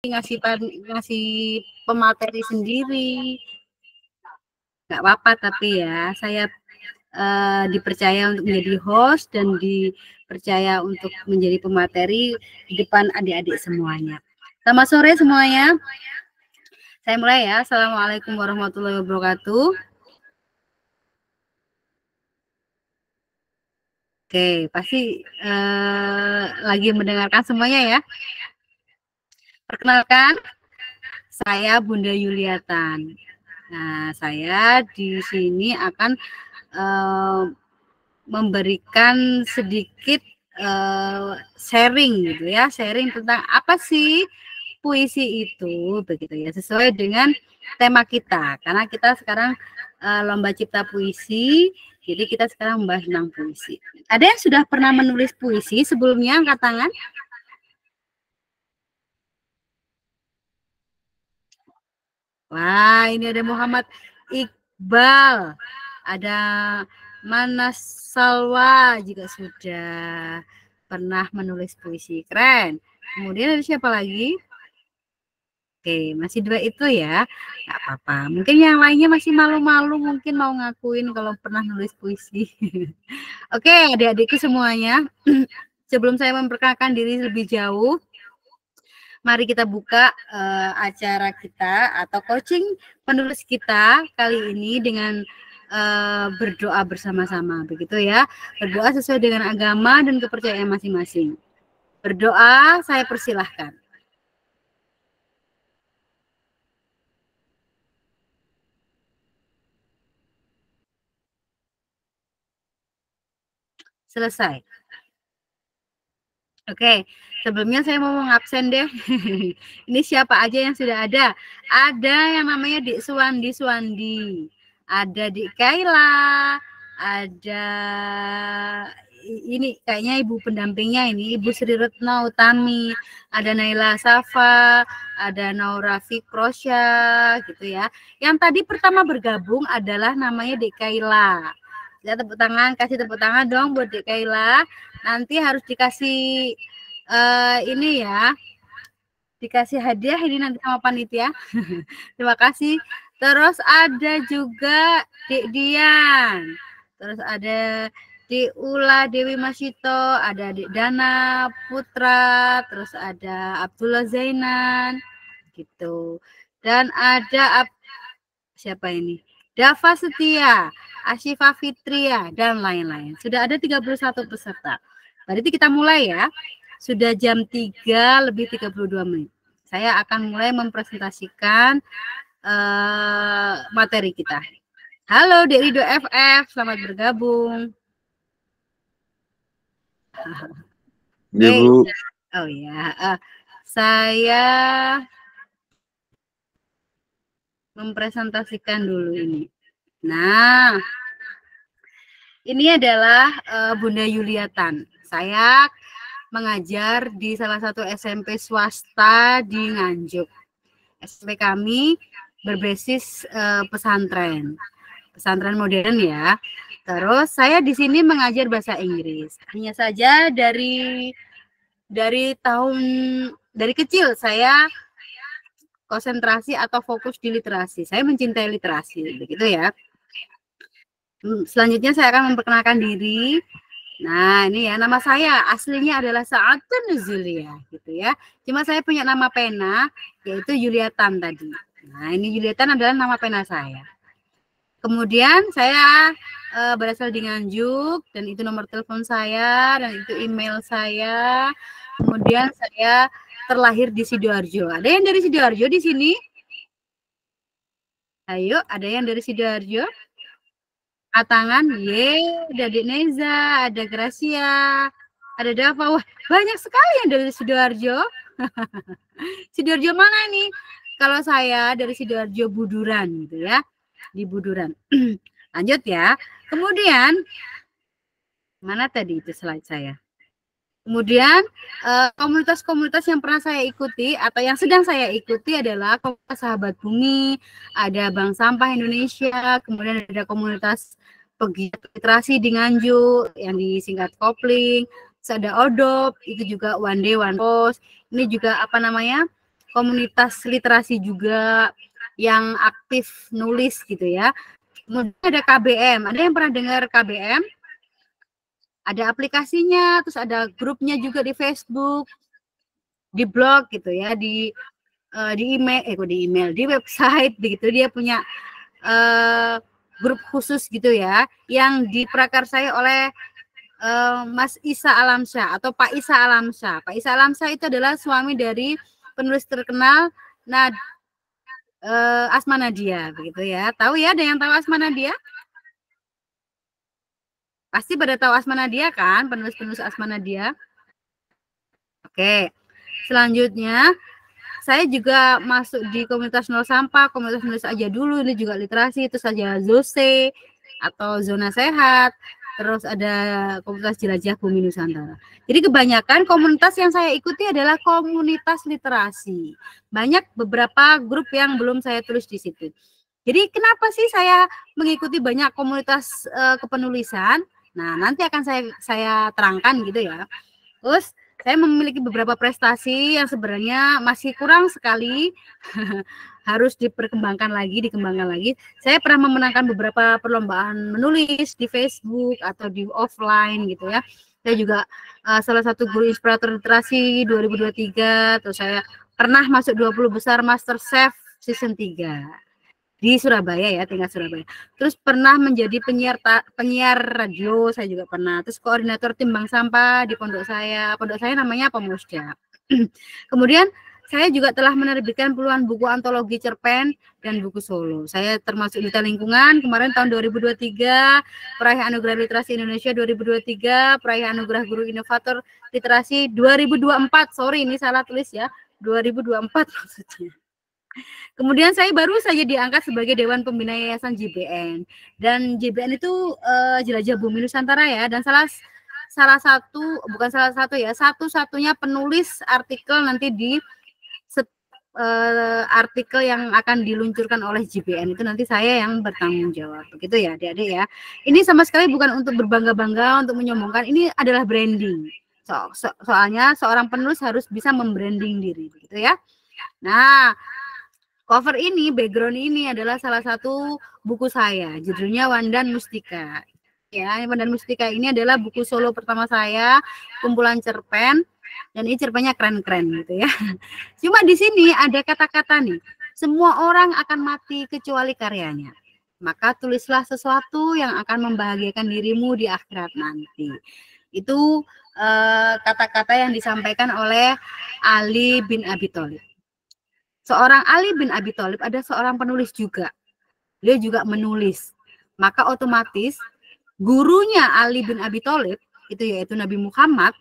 ngasih pemateri sendiri. Nggak apa-apa, tapi ya saya dipercaya untuk menjadi host dan dipercaya untuk menjadi pemateri di depan adik-adik semuanya. Selamat sore semuanya. Saya mulai ya. Assalamualaikum warahmatullahi wabarakatuh. Oke, pasti lagi mendengarkan semuanya ya. Perkenalkan, saya Bunda Yuliatan. Nah, saya di sini akan memberikan sedikit sharing gitu ya, sharing tentang apa sih puisi itu, begitu ya, sesuai dengan tema kita, karena kita sekarang lomba cipta puisi, jadi kita sekarang membahas tentang puisi. Ada yang sudah pernah menulis puisi sebelumnya? Angkat tangan. Wah, ini ada Muhammad Iqbal, ada Manas Salwa juga sudah pernah menulis puisi, keren. Kemudian ada siapa lagi? Oke, masih dua itu ya, nggak apa-apa. Mungkin yang lainnya masih malu-malu, mungkin mau ngakuin kalau pernah nulis puisi. Oke, adik-adikku semuanya, sebelum saya memperkenalkan diri lebih jauh, mari kita buka acara kita atau coaching penulis kita kali ini dengan berdoa bersama-sama, begitu ya. Berdoa sesuai dengan agama dan kepercayaan masing-masing. Berdoa, saya persilahkan. Selesai. Oke, sebelumnya saya mau mengabsen deh. Ini siapa aja yang sudah ada? Ada yang namanya Dik Suwandi. Ada Dik Kaila. Ada ini kayaknya ibu pendampingnya ini Ibu Sri Retno Utami. Ada Naila Safa. Ada Naura Fikrosya gitu ya. Yang tadi pertama bergabung adalah namanya Dik Kaila. Ya, tepuk tangan, kasih tepuk tangan dong buat Dik Kaila. Nanti harus dikasih ini ya, dikasih hadiah ini nanti sama panitia. Terima kasih. Terus ada juga Dik Dian. Terus ada Dik Ula Dewi Masito, ada Dik Dana Putra, terus ada Abdullah Zainan gitu. Dan ada siapa ini? Dava Setia, Asyifa Fitria, dan lain-lain. Sudah ada 31 peserta. Berarti kita mulai ya. Sudah jam 3 lebih 32 menit. Saya akan mulai mempresentasikan materi kita. Halo Dek Rido FF, selamat bergabung. Ya, Bu. Oh ya, saya mempresentasikan dulu ini. Nah, ini adalah Bunda Yuliatan. Saya mengajar di salah satu SMP swasta di Nganjuk. SMP kami berbasis pesantren modern ya. Terus saya di sini mengajar bahasa Inggris. Hanya saja dari kecil saya konsentrasi atau fokus di literasi. Saya mencintai literasi, begitu ya. Selanjutnya saya akan memperkenalkan diri. Nah, ini ya, nama saya aslinya adalah Sa'atun Nuzulia gitu ya. Cuma saya punya nama pena yaitu Yuliatan tadi. Nah, ini Yuliatan adalah nama pena saya. Kemudian saya berasal di Nganjuk dan itu nomor telepon saya dan itu email saya. Kemudian saya terlahir di Sidoarjo. Ada yang dari Sidoarjo di sini? Ayo, ada yang dari Sidoarjo? Tangan, ada Adik Neza, ada Gracia, ada Dava. Wah, banyak sekali yang dari Sidoarjo. Sidoarjo mana nih? Kalau saya dari Sidoarjo Buduran gitu ya, di Buduran. Lanjut ya. Kemudian mana tadi itu slide saya? Kemudian komunitas-komunitas yang pernah saya ikuti atau yang sedang saya ikuti adalah komunitas Sahabat Bumi, ada Bank Sampah Indonesia, kemudian ada komunitas pegiat literasi di Nganjuk yang disingkat Kopling, ada ODOP, itu juga One Day One Post, ini juga apa namanya komunitas literasi juga yang aktif nulis gitu ya. Kemudian ada KBM. Ada yang pernah dengar KBM? Ada aplikasinya, terus ada grupnya juga di Facebook, di blog gitu ya, di email, di website begitu. Dia punya grup khusus gitu ya, yang diprakarsai oleh Mas Isa Alamsyah atau Pak Isa Alamsyah. Pak Isa Alamsyah itu adalah suami dari penulis terkenal Asma Nadia begitu ya. Tahu ya, ada yang tahu Asma Nadia? Pasti pada tahu Asma Nadia kan, penulis-penulis Asma Nadia. Oke. Selanjutnya saya juga masuk di komunitas Nol Sampah, komunitas nulis aja dulu, ini juga literasi, itu saja Zose atau Zona Sehat, terus ada komunitas Jelajah Bumi Nusantara. Jadi kebanyakan komunitas yang saya ikuti adalah komunitas literasi. Banyak beberapa grup yang belum saya tulis di situ. Jadi kenapa sih saya mengikuti banyak komunitas kepenulisan? Nah, nanti akan saya terangkan gitu ya. Terus saya memiliki beberapa prestasi yang sebenarnya masih kurang sekali, harus dikembangkan lagi. Saya pernah memenangkan beberapa perlombaan menulis di Facebook atau di offline gitu ya. Saya juga salah satu guru inspirator literasi 2023, terus saya pernah masuk 20 besar MasterChef season 3. Di Surabaya ya, tinggal Surabaya. Terus pernah menjadi penyiar radio, saya juga pernah. Terus koordinator tim bank sampah di pondok saya. Pondok saya namanya Pemusda. Kemudian saya juga telah menerbitkan puluhan buku antologi cerpen dan buku solo. Saya termasuk Duta Lingkungan kemarin tahun 2023, peraih Anugerah Literasi Indonesia 2023, peraih Anugerah Guru Inovator Literasi 2024. Sorry, ini salah tulis ya. 2024 maksudnya. Kemudian saya baru saja diangkat sebagai Dewan Pembina Yayasan JBN. Dan JBN itu Jelajah Bumi Nusantara ya. Dan satu-satunya penulis artikel nanti di artikel yang akan diluncurkan oleh JBN itu nanti saya yang bertanggung jawab. Begitu ya adik-adik ya. Ini sama sekali bukan untuk berbangga-bangga, untuk menyombongkan. Ini adalah branding. Soalnya seorang penulis harus bisa membranding diri. Begitu ya. Nah, cover ini, background ini adalah salah satu buku saya, judulnya Wandan Mustika. Ya, Wandan Mustika ini adalah buku solo pertama saya, kumpulan cerpen, dan ini cerpennya keren-keren gitu ya. Cuma di sini ada kata-kata nih, semua orang akan mati kecuali karyanya. Maka tulislah sesuatu yang akan membahagiakan dirimu di akhirat nanti. Itu kata-kata yang disampaikan oleh Ali bin Abi Thalib. Seorang Ali bin Abi Thalib ada seorang penulis juga. Dia juga menulis. Maka otomatis gurunya Ali bin Abi Thalib itu yaitu Nabi Muhammad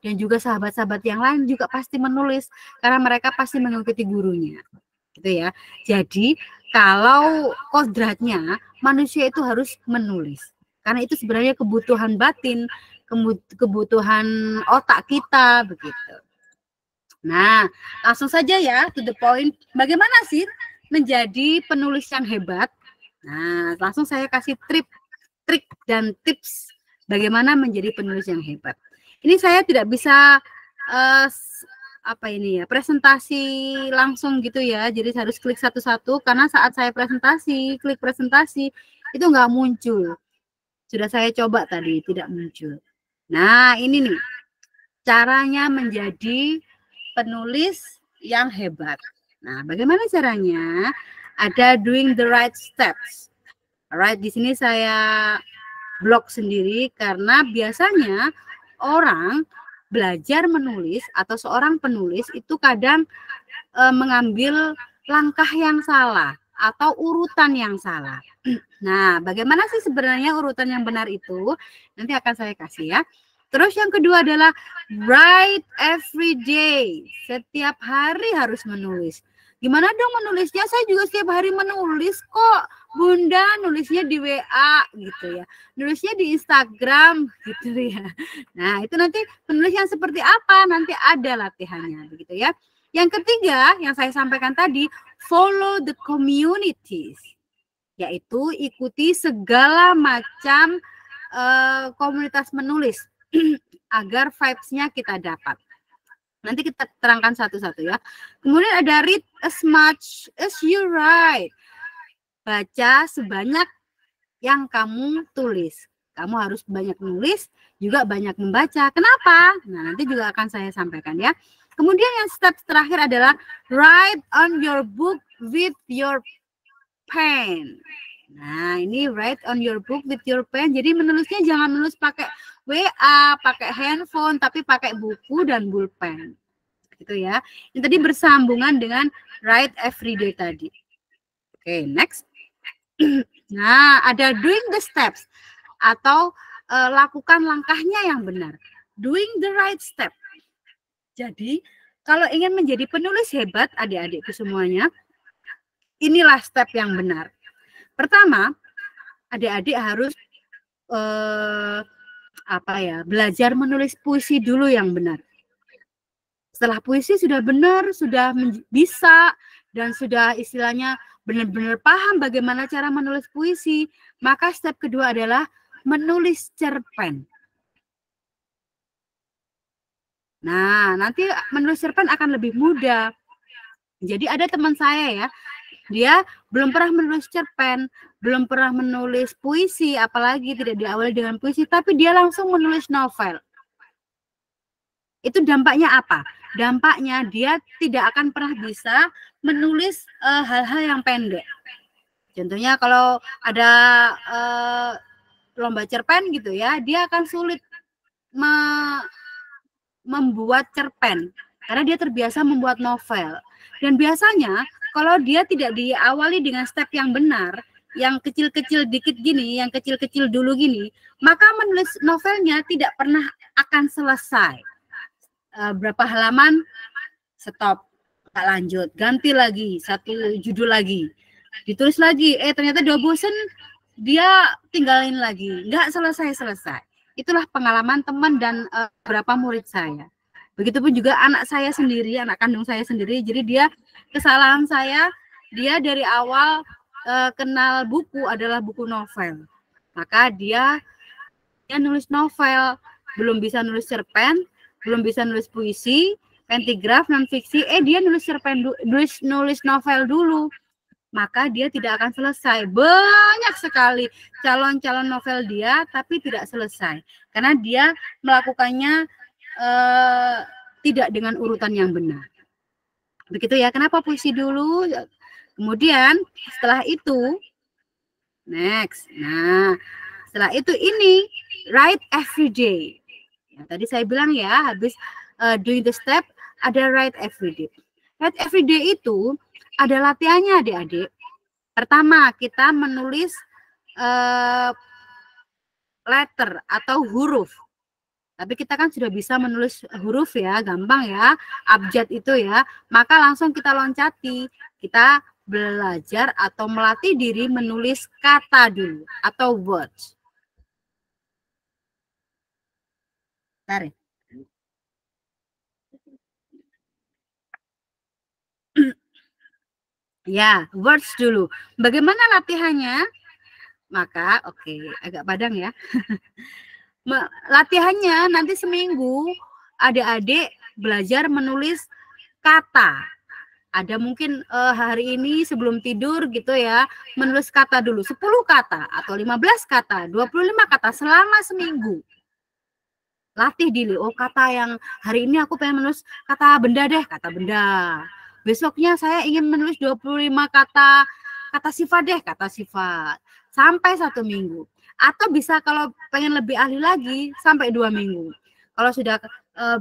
dan juga sahabat-sahabat yang lain juga pasti menulis karena mereka pasti mengikuti gurunya. Gitu ya. Jadi kalau kodratnya manusia itu harus menulis. Karena itu sebenarnya kebutuhan batin, kebutuhan otak kita begitu. Nah, langsung saja ya, to the point. Bagaimana sih menjadi penulis yang hebat? Nah, langsung saya kasih trik dan tips bagaimana menjadi penulis yang hebat. Ini saya tidak bisa presentasi langsung gitu ya. Jadi harus klik satu-satu karena saat saya klik presentasi itu nggak muncul. Sudah saya coba tadi, tidak muncul. Nah, ini nih caranya menjadi penulis yang hebat. Nah, bagaimana caranya? Ada doing the right steps. Alright, di sini saya blog sendiri karena biasanya orang belajar menulis atau seorang penulis itu kadang mengambil langkah yang salah atau urutan yang salah. Nah, bagaimana sih sebenarnya urutan yang benar itu? Nanti akan saya kasih ya. Terus yang kedua adalah write every day. Setiap hari harus menulis. Gimana dong menulisnya? Saya juga setiap hari menulis kok. Bunda nulisnya di WA gitu ya. Nulisnya di Instagram gitu ya. Nah, itu nanti penulis yang seperti apa? Nanti ada latihannya begitu ya. Yang ketiga yang saya sampaikan tadi, follow the communities. Yaitu ikuti segala macam komunitas menulis agar vibes-nya kita dapat. Nanti kita terangkan satu-satu ya. Kemudian ada read as much as you write. Baca sebanyak yang kamu tulis. Kamu harus banyak menulis, juga banyak membaca. Kenapa? Nah, nanti juga akan saya sampaikan ya. Kemudian yang step terakhir adalah write on your book with your pen. Nah, ini write on your book with your pen. Jadi menulisnya jangan menulis pakai WA, pakai handphone, tapi pakai buku dan pulpen. Gitu ya. Ini tadi bersambungan dengan write every day tadi. Oke, next. Nah, ada doing the steps atau lakukan langkahnya yang benar. Doing the right step. Jadi, kalau ingin menjadi penulis hebat, adik-adikku semuanya, inilah step yang benar. Pertama, adik-adik harus belajar menulis puisi dulu yang benar. Setelah puisi sudah benar, sudah bisa, dan sudah istilahnya benar-benar paham bagaimana cara menulis puisi, maka step kedua adalah menulis cerpen. Nah, nanti menulis cerpen akan lebih mudah. Jadi ada teman saya ya, dia belum pernah menulis cerpen, belum pernah menulis puisi, apalagi tidak diawali dengan puisi, tapi dia langsung menulis novel. Itu dampaknya apa? Dampaknya dia tidak akan pernah bisa menulis hal-hal yang pendek. Contohnya kalau ada lomba cerpen gitu ya, dia akan sulit membuat cerpen karena dia terbiasa membuat novel. Dan biasanya kalau dia tidak diawali dengan step yang benar, yang kecil-kecil dikit gini, yang kecil-kecil dulu gini, maka menulis novelnya tidak pernah akan selesai. Berapa halaman, stop, tak lanjut, ganti lagi, satu judul lagi, ditulis lagi, ternyata udah bosen, dia tinggalin lagi, nggak selesai-selesai. Itulah pengalaman teman dan beberapa murid saya. Begitupun juga anak saya sendiri, anak kandung saya sendiri. Jadi dia, kesalahan saya, dia dari awal kenal buku adalah buku novel. Maka dia nulis novel, belum bisa nulis cerpen, belum bisa nulis puisi, pentigraf, non fiksi, dia nulis cerpen, nulis novel dulu. Maka dia tidak akan selesai. Banyak sekali calon-calon novel dia, tapi tidak selesai. Karena dia melakukannya tidak dengan urutan yang benar. Begitu ya, kenapa puisi dulu? Kemudian setelah itu, next. Nah, setelah itu ini, write every day. Ya, tadi saya bilang ya, habis doing the step, ada write every day. Write every day itu ada latihannya adik-adik. Pertama, kita menulis letter atau huruf. Tapi kita kan sudah bisa menulis huruf ya, gampang ya, abjad itu ya. Maka langsung kita loncati, kita belajar atau melatih diri menulis kata dulu atau words. Tarik. Ya, words dulu. Bagaimana latihannya? Maka, agak padang ya. Latihannya nanti seminggu adik-adik belajar menulis kata. Ada mungkin hari ini sebelum tidur gitu ya, menulis kata dulu 10 kata atau 15 kata, 25 kata selama seminggu. Latih dulu, kata yang hari ini aku pengen menulis kata benda deh, kata benda. Besoknya saya ingin menulis 25 kata sifat deh, kata sifat. Sampai 1 minggu. Atau bisa kalau pengen lebih ahli lagi sampai 2 minggu. Kalau sudah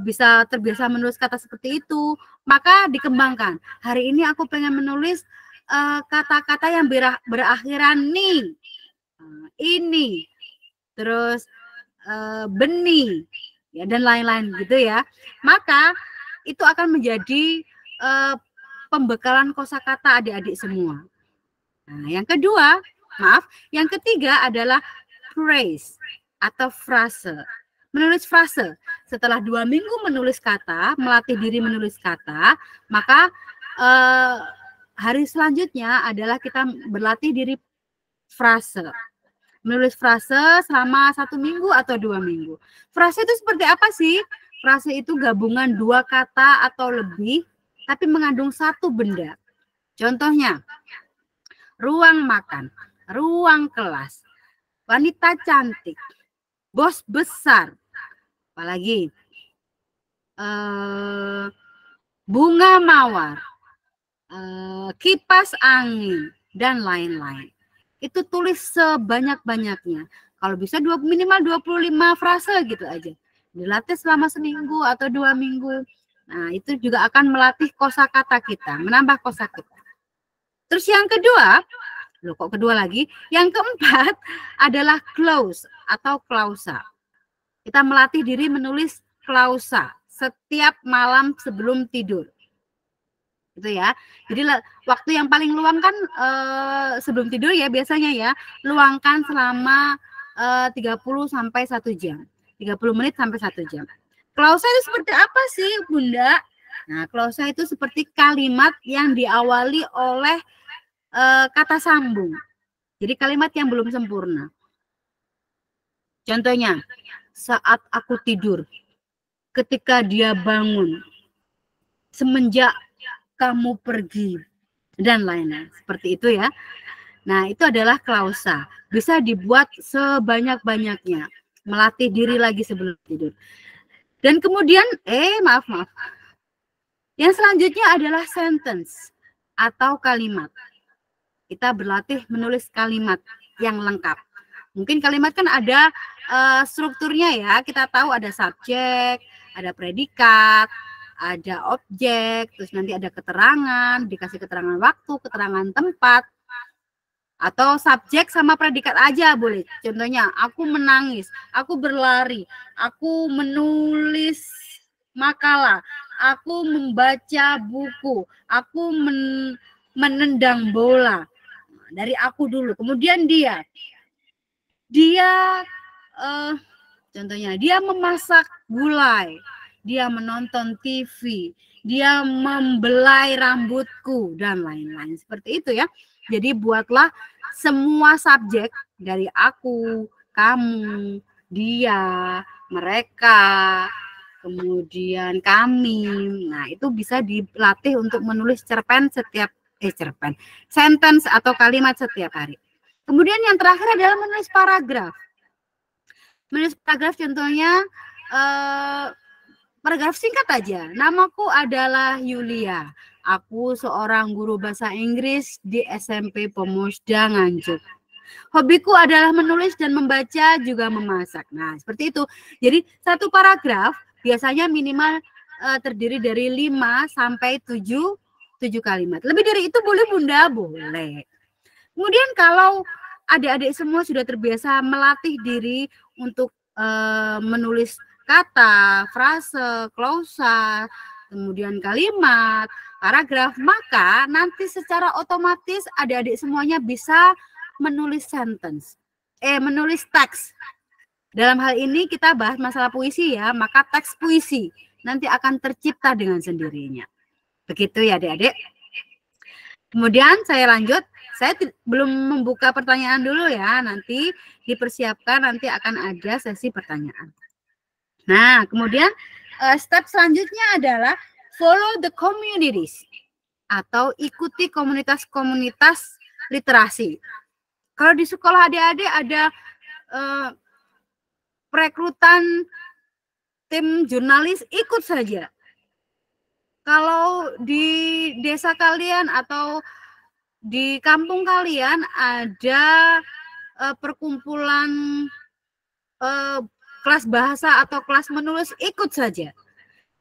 bisa terbiasa menulis kata seperti itu, maka dikembangkan. Hari ini aku pengen menulis kata-kata yang berakhiran nih, ini, terus benih, ya, dan lain-lain gitu ya. Maka itu akan menjadi pembekalan kosakata adik-adik semua. Nah, yang ketiga adalah phrase atau frase. Menulis frase. Setelah 2 minggu menulis kata, melatih diri menulis kata, maka hari selanjutnya adalah kita berlatih diri frase. Menulis frase selama 1 minggu atau 2 minggu. Frase itu seperti apa sih? frase itu gabungan dua kata atau lebih, tapi mengandung satu benda. Contohnya, ruang makan, ruang kelas, wanita cantik, bos besar, apalagi bunga mawar, kipas angin, dan lain-lain. Itu tulis sebanyak-banyaknya. Kalau bisa minimal 25 frase gitu aja. Dilatih selama seminggu atau 2 minggu. Nah, itu juga akan melatih kosakata kita, menambah kosakata. Terus yang kedua, loh kok kedua lagi? Yang keempat adalah clause atau klausa. Kita melatih diri menulis klausa setiap malam sebelum tidur. Gitu ya. Jadi waktu yang paling luang kan sebelum tidur ya biasanya ya, luangkan selama 30 sampai 1 jam. 30 menit sampai 1 jam. Klausa itu seperti apa sih, Bunda? Nah, klausa itu seperti kalimat yang diawali oleh kata sambung. Jadi kalimat yang belum sempurna. Contohnya, saat aku tidur, ketika dia bangun, semenjak kamu pergi, dan lain-lain. Seperti itu ya. Nah, itu adalah klausa. Bisa dibuat sebanyak-banyaknya. Melatih diri lagi sebelum tidur. Dan kemudian, maaf. Yang selanjutnya adalah sentence atau kalimat. Kita berlatih menulis kalimat yang lengkap. Mungkin kalimat kan ada strukturnya ya. Kita tahu ada subjek, ada predikat, ada objek, terus nanti ada keterangan, dikasih keterangan waktu, keterangan tempat, atau subjek sama predikat aja boleh. Contohnya, aku menangis, aku berlari, aku menulis makalah, aku membaca buku, aku menendang bola. Dari aku dulu. Kemudian dia contohnya, dia memasak gulai, dia menonton TV, dia membelai rambutku, dan lain-lain. Seperti itu ya. Jadi buatlah semua subjek dari aku, kamu, dia, mereka, kemudian kami. Nah, itu bisa dilatih untuk menulis sentence atau kalimat setiap hari. Kemudian yang terakhir adalah menulis paragraf. Menulis paragraf contohnya paragraf singkat aja. Namaku adalah Yulia. Aku seorang guru bahasa Inggris di SMP Pemusda Nganjuk. Hobiku adalah menulis dan membaca, juga memasak. Nah, seperti itu. Jadi satu paragraf biasanya minimal terdiri dari 5 sampai 7 kalimat. Lebih dari itu boleh, Bunda? Boleh. Kemudian kalau adik-adik semua sudah terbiasa melatih diri untuk menulis kata, frase, klausa, kemudian kalimat, paragraf, maka nanti secara otomatis adik-adik semuanya bisa menulis sentence, menulis teks. Dalam hal ini kita bahas masalah puisi ya, maka teks puisi nanti akan tercipta dengan sendirinya. Begitu ya adik-adik. Kemudian saya lanjut, saya belum membuka pertanyaan dulu ya, nanti dipersiapkan, nanti akan ada sesi pertanyaan. Nah, kemudian step selanjutnya adalah follow the communities atau ikuti komunitas-komunitas literasi. Kalau di sekolah adik-adik ada perekrutan tim jurnalis, ikut saja. Kalau di desa kalian atau di kampung kalian ada perkumpulan kelas bahasa atau kelas menulis, ikut saja.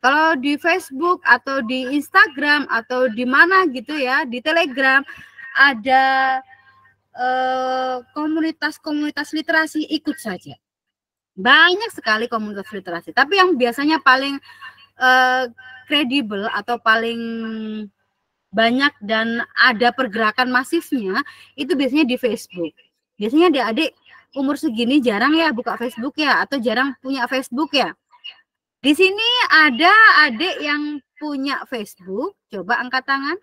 Kalau di Facebook atau di Instagram atau di mana gitu ya, di Telegram ada komunitas-komunitas literasi, ikut saja. Banyak sekali komunitas literasi, tapi yang biasanya paling kredibel atau paling banyak dan ada pergerakan masifnya itu biasanya di Facebook. Biasanya adik-adik umur segini jarang ya buka Facebook ya, atau jarang punya Facebook ya. Di sini ada adik yang punya Facebook, coba angkat tangan.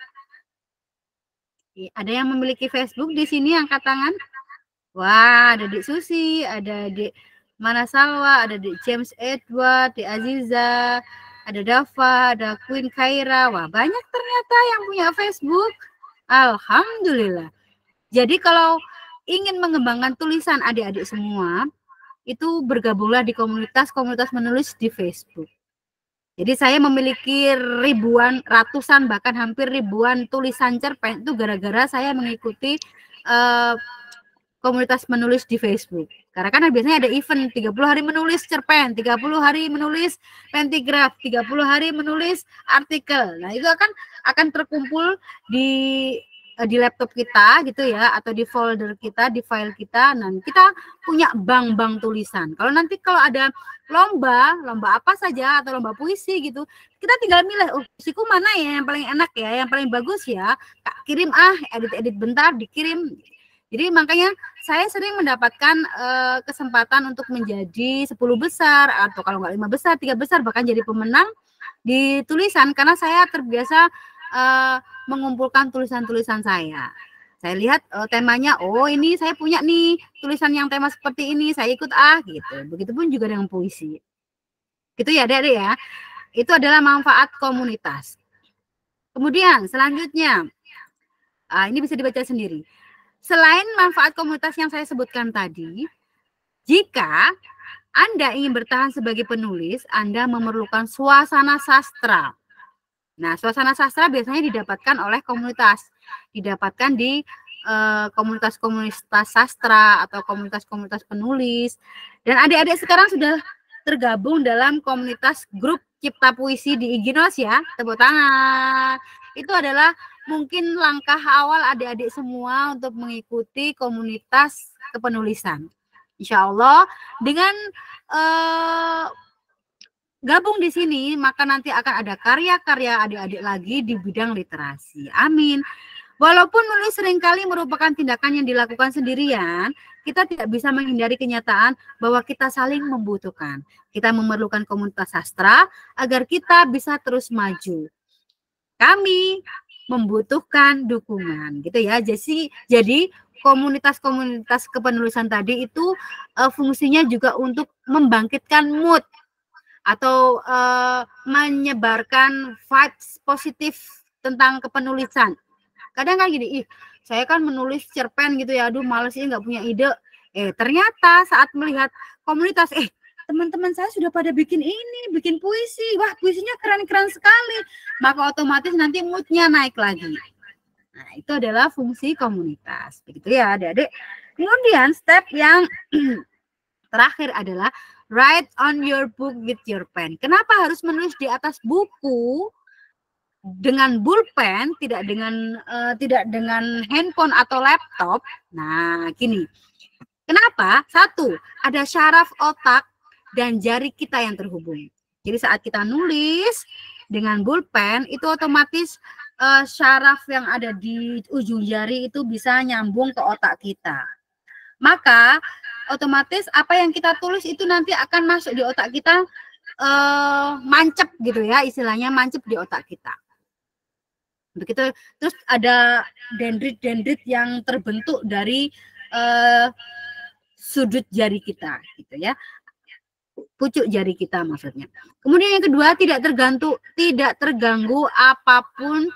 Ada yang memiliki Facebook di sini, angkat tangan. Wah, ada Adik Susi, ada Adik Mana Salwa, ada di James Edward, di Aziza, ada Dava, ada Queen Khaira. Wah, banyak ternyata yang punya Facebook. Alhamdulillah. Jadi kalau ingin mengembangkan tulisan adik-adik semua, itu bergabunglah di komunitas-komunitas menulis di Facebook. Jadi saya memiliki ribuan, ratusan, bahkan hampir ribuan tulisan cerpen itu gara-gara saya mengikuti komunitas menulis di Facebook. Karena kan biasanya ada event 30 hari menulis cerpen, 30 hari menulis pentigraf, 30 hari menulis artikel. Nah, itu akan terkumpul di laptop kita gitu ya, atau di folder kita, di file kita. Nah, kita punya bank-bank tulisan. Kalau ada lomba apa saja atau lomba puisi gitu, kita tinggal milih, puisiku mana ya yang paling enak ya, yang paling bagus ya, kirim edit bentar dikirim. Jadi makanya saya sering mendapatkan kesempatan untuk menjadi 10 besar, atau kalau nggak 5 besar, 3 besar, bahkan jadi pemenang di tulisan, karena saya terbiasa mengumpulkan tulisan-tulisan saya. Saya lihat temanya, ini saya punya nih tulisan yang tema seperti ini, saya ikut gitu. Begitupun juga dengan puisi. Gitu ya, Adik-adik ya. Itu adalah manfaat komunitas. Kemudian selanjutnya, ini bisa dibaca sendiri. Selain manfaat komunitas yang saya sebutkan tadi, jika Anda ingin bertahan sebagai penulis, Anda memerlukan suasana sastra. Nah, suasana sastra biasanya didapatkan oleh komunitas, didapatkan di komunitas-komunitas sastra atau komunitas-komunitas penulis. Dan adik-adik sekarang sudah tergabung dalam komunitas grup Cipta Puisi di Iginos ya, tepuk tangan. Itu adalah mungkin langkah awal adik-adik semua untuk mengikuti komunitas kepenulisan. Insya Allah dengan gabung di sini, maka nanti akan ada karya-karya adik-adik lagi di bidang literasi. Amin. Walaupun menulis seringkali merupakan tindakan yang dilakukan sendirian, kita tidak bisa menghindari kenyataan bahwa kita saling membutuhkan. Kita memerlukan komunitas sastra agar kita bisa terus maju. Kami membutuhkan dukungan, gitu ya. Jadi komunitas-komunitas kepenulisan tadi itu fungsinya juga untuk membangkitkan mood atau menyebarkan vibes positif tentang kepenulisan. Kadang kan gini, saya kan menulis cerpen gitu ya, aduh males sih, nggak punya ide. Ternyata saat melihat komunitas, teman-teman saya sudah pada bikin puisi, wah puisinya keren-keren sekali, maka otomatis nanti moodnya naik lagi. Nah, itu adalah fungsi komunitas, begitu ya adik-adik. Kemudian step yang terakhir adalah write on your book with your pen. Kenapa harus menulis di atas buku dengan pulpen, tidak dengan handphone atau laptop? Nah, gini. Kenapa? Satu, ada syaraf otak dan jari kita yang terhubung. Jadi saat kita nulis dengan pulpen, itu otomatis syaraf yang ada di ujung jari itu bisa nyambung ke otak kita. Maka otomatis apa yang kita tulis itu nanti akan masuk di otak kita, mancep gitu ya, istilahnya mancep di otak kita. Begitu. Terus ada dendrit-dendrit yang terbentuk dari sudut jari kita gitu ya, pucuk jari kita maksudnya. Kemudian yang kedua, tidak terganggu apapun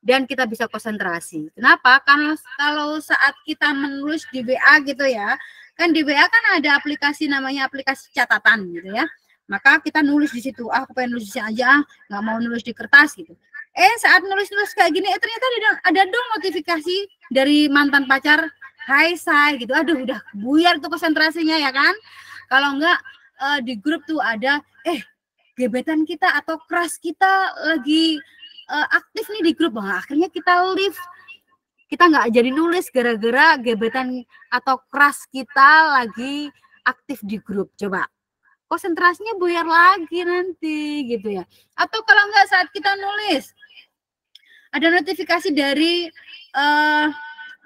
dan kita bisa konsentrasi. Kenapa? Karena kalau saat kita menulis di WA gitu ya, kan di WA kan ada aplikasi namanya aplikasi catatan gitu ya. Maka kita nulis di situ, aku pengen nulis aja, nggak mau nulis di kertas gitu. Saat nulis kayak gini, ternyata ada dong notifikasi dari mantan pacar, hai say gitu. Aduh, udah buyar tuh konsentrasinya ya kan. Kalau enggak di grup tuh ada gebetan kita atau crush kita lagi aktif nih di grup. Nah, akhirnya kita leave. Kita nggak jadi nulis gara-gara gebetan atau crush kita lagi aktif di grup. Coba konsentrasinya buyar lagi nanti gitu ya. Atau kalau enggak saat kita nulis ada notifikasi dari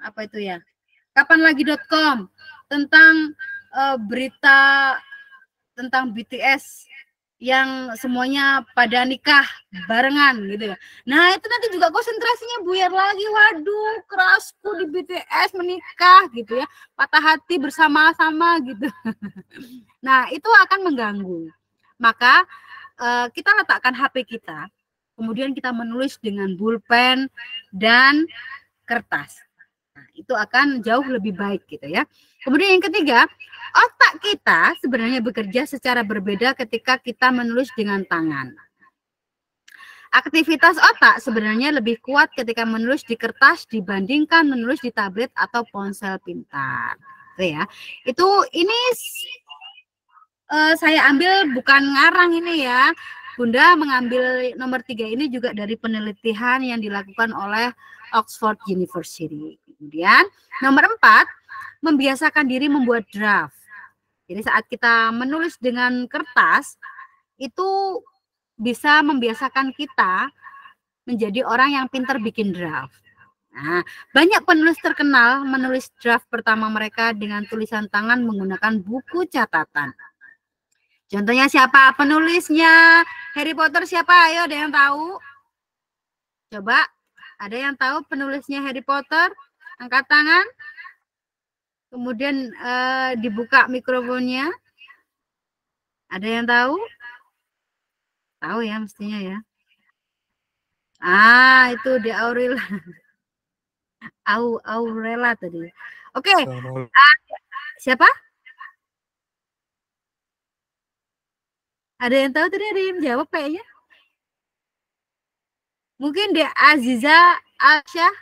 apa itu ya, kapanlagi.com tentang berita tentang BTS yang semuanya pada nikah barengan gitu ya. Nah itu nanti juga konsentrasinya buyar lagi. Waduh, kerasku di BTS menikah gitu ya, patah hati bersama-sama gitu. Nah itu akan mengganggu. Maka kita letakkan HP kita, kemudian kita menulis dengan pulpen dan kertas. Nah, itu akan jauh lebih baik gitu ya. Kemudian yang ketiga, otak kita sebenarnya bekerja secara berbeda ketika kita menulis dengan tangan. Aktivitas otak sebenarnya lebih kuat ketika menulis di kertas dibandingkan menulis di tablet atau ponsel pintar. Gitu ya. Ini saya ambil bukan ngarang ini ya. Bunda mengambil nomor 3 ini juga dari penelitian yang dilakukan oleh Oxford University. Kemudian nomor 4, membiasakan diri membuat draft. Jadi saat kita menulis dengan kertas, itu bisa membiasakan kita menjadi orang yang pintar bikin draft. Nah, banyak penulis terkenal menulis draft pertama mereka dengan tulisan tangan menggunakan buku catatan. Contohnya siapa penulisnya Harry Potter siapa? Ayo, ada yang tahu? Coba, ada yang tahu penulisnya Harry Potter? Angkat tangan. Kemudian dibuka mikrofonnya. Ada yang tahu? Tahu ya mestinya ya. Itu di Aurel. Aurela tadi. Oke. Siapa? Ada yang tahu tadi, ada yang jawab kayaknya? Mungkin di Aziza Alsyah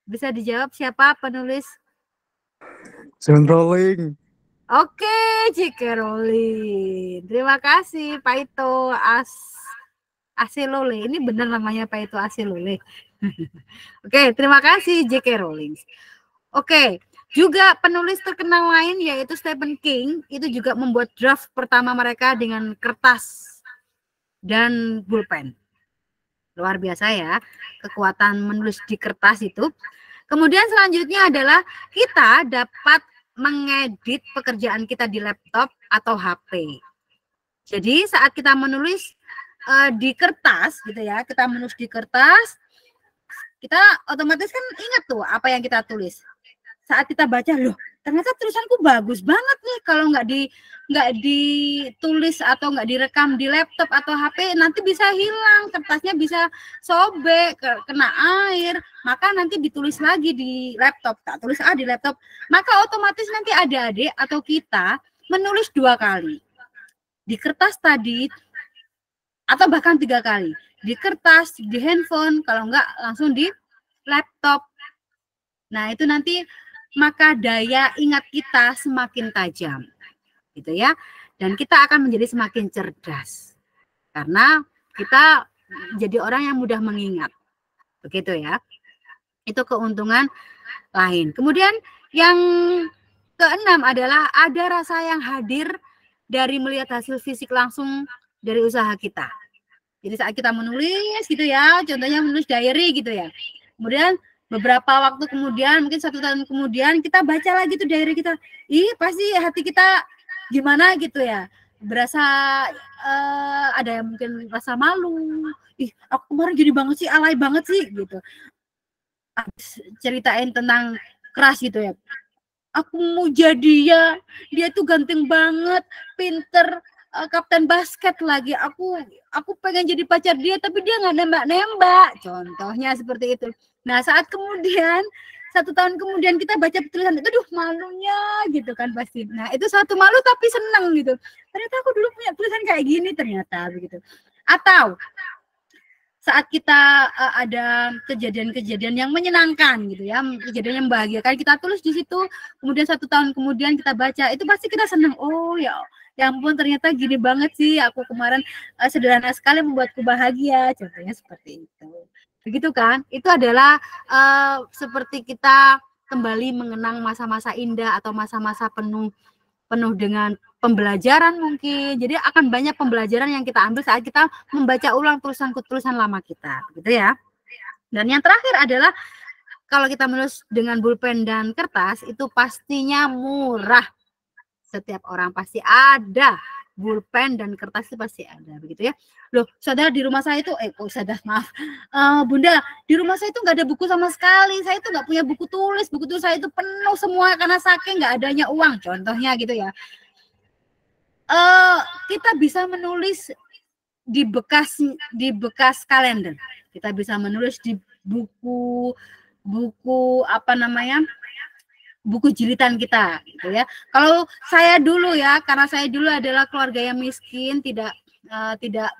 bisa dijawab siapa penulis? John Rowling. Oke, J.K. Rowling. Terima kasih Pak Ito Asilole. Ini benar namanya Pak Ito Asilole. Oke, terima kasih J.K. Rowling. Oke, juga penulis terkenal lain yaitu Stephen King itu juga membuat draft pertama mereka dengan kertas dan pulpen. Luar biasa ya, kekuatan menulis di kertas itu. Kemudian selanjutnya adalah kita dapat mengedit pekerjaan kita di laptop atau HP. Jadi saat kita menulis di kertas gitu ya, kita menulis di kertas, kita otomatis kan ingat tuh apa yang kita tulis. Saat kita baca, loh ternyata tulisanku bagus banget nih. Kalau nggak ditulis atau nggak direkam di laptop atau HP, nanti bisa hilang, kertasnya bisa sobek, kena air. Maka nanti ditulis lagi di laptop, tak tulis di laptop. Maka otomatis nanti adik-adik atau kita menulis 2 kali. Di kertas tadi, atau bahkan 3 kali. Di kertas, di handphone, kalau nggak langsung di laptop. Nah itu nanti maka daya ingat kita semakin tajam gitu ya, dan kita akan menjadi semakin cerdas karena kita jadi orang yang mudah mengingat, begitu ya. Itu keuntungan lain. Kemudian yang keenam adalah ada rasa yang hadir dari melihat hasil fisik langsung dari usaha kita. Jadi saat kita menulis gitu ya, contohnya menulis diary gitu ya, kemudian beberapa waktu kemudian, mungkin 1 tahun kemudian, kita baca lagi tuh diary kita. Pasti hati kita gimana gitu ya. Berasa ada yang mungkin rasa malu. Aku kemarin gini banget sih, alay banget sih gitu. Ceritain tentang keras gitu ya. Aku mau jadi dia tuh ganteng banget, pinter, kapten basket lagi. Aku pengen jadi pacar dia, tapi dia nggak nembak-nembak. Contohnya seperti itu. Nah, saat kemudian 1 tahun kemudian kita baca tulisan itu, aduh malunya gitu kan pasti. Nah, itu satu malu tapi seneng gitu. Ternyata aku dulu punya tulisan kayak gini ternyata begitu. Atau saat kita ada kejadian-kejadian yang menyenangkan gitu ya, kejadian yang membahagiakan, kita tulis di situ, kemudian 1 tahun kemudian kita baca, itu pasti kita senang. Oh ya ampun, ternyata gini banget sih aku kemarin, sederhana sekali membuatku bahagia, contohnya seperti itu. Begitu kan? Itu adalah seperti kita kembali mengenang masa-masa indah atau masa-masa penuh dengan pembelajaran mungkin. Jadi akan banyak pembelajaran yang kita ambil saat kita membaca ulang tulisan lama kita, gitu ya. Dan yang terakhir adalah kalau kita menulis dengan pulpen dan kertas itu pastinya murah. Setiap orang pasti ada pulpen dan kertas itu pasti ada, begitu ya. Loh, saudara, di rumah saya itu, maaf, Bunda, di rumah saya itu nggak ada buku sama sekali. Saya itu nggak punya buku tulis saya itu penuh semua karena saking nggak adanya uang, contohnya gitu ya. Kita bisa menulis di bekas kalender, kita bisa menulis di buku apa namanya, buku jilitan kita gitu ya. Kalau saya dulu ya, karena saya dulu adalah keluarga yang miskin, tidak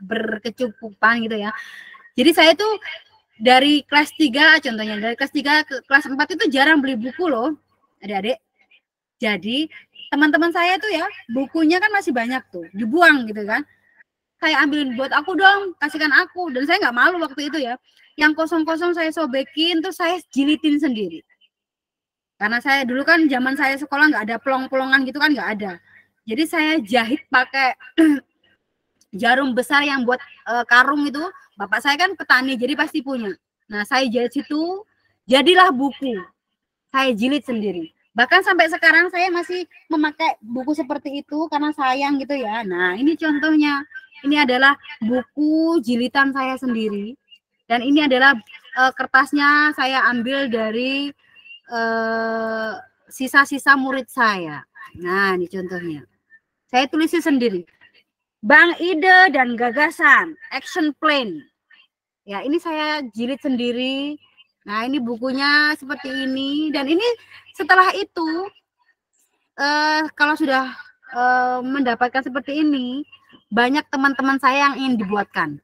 berkecukupan gitu ya. Jadi saya tuh dari kelas 3 contohnya, dari kelas 3 ke kelas 4 itu jarang beli buku loh, adik-adik. Jadi teman-teman saya tuh ya, bukunya kan masih banyak tuh, dibuang gitu kan. Saya ambilin, buat aku dong, kasihkan aku. Dan saya nggak malu waktu itu ya. Yang kosong-kosong saya sobekin, terus saya jilitin sendiri. Karena saya dulu kan zaman saya sekolah nggak ada pelong-pelongan gitu kan, nggak ada. Jadi saya jahit pakai jarum besar yang buat karung itu. Bapak saya kan petani, jadi pasti punya. Nah, saya jahit situ, jadilah buku. Saya jilid sendiri. Bahkan sampai sekarang saya masih memakai buku seperti itu karena sayang gitu ya. Nah, ini contohnya. Ini adalah buku jilitan saya sendiri. Dan ini adalah kertasnya saya ambil dari sisa-sisa murid saya. Nah, ini contohnya. Saya tulisnya sendiri. Bank ide dan gagasan, action plan. Ya, ini saya jilid sendiri. Nah, ini bukunya seperti ini. Dan ini setelah itu, kalau sudah mendapatkan seperti ini, banyak teman-teman saya yang ingin dibuatkan.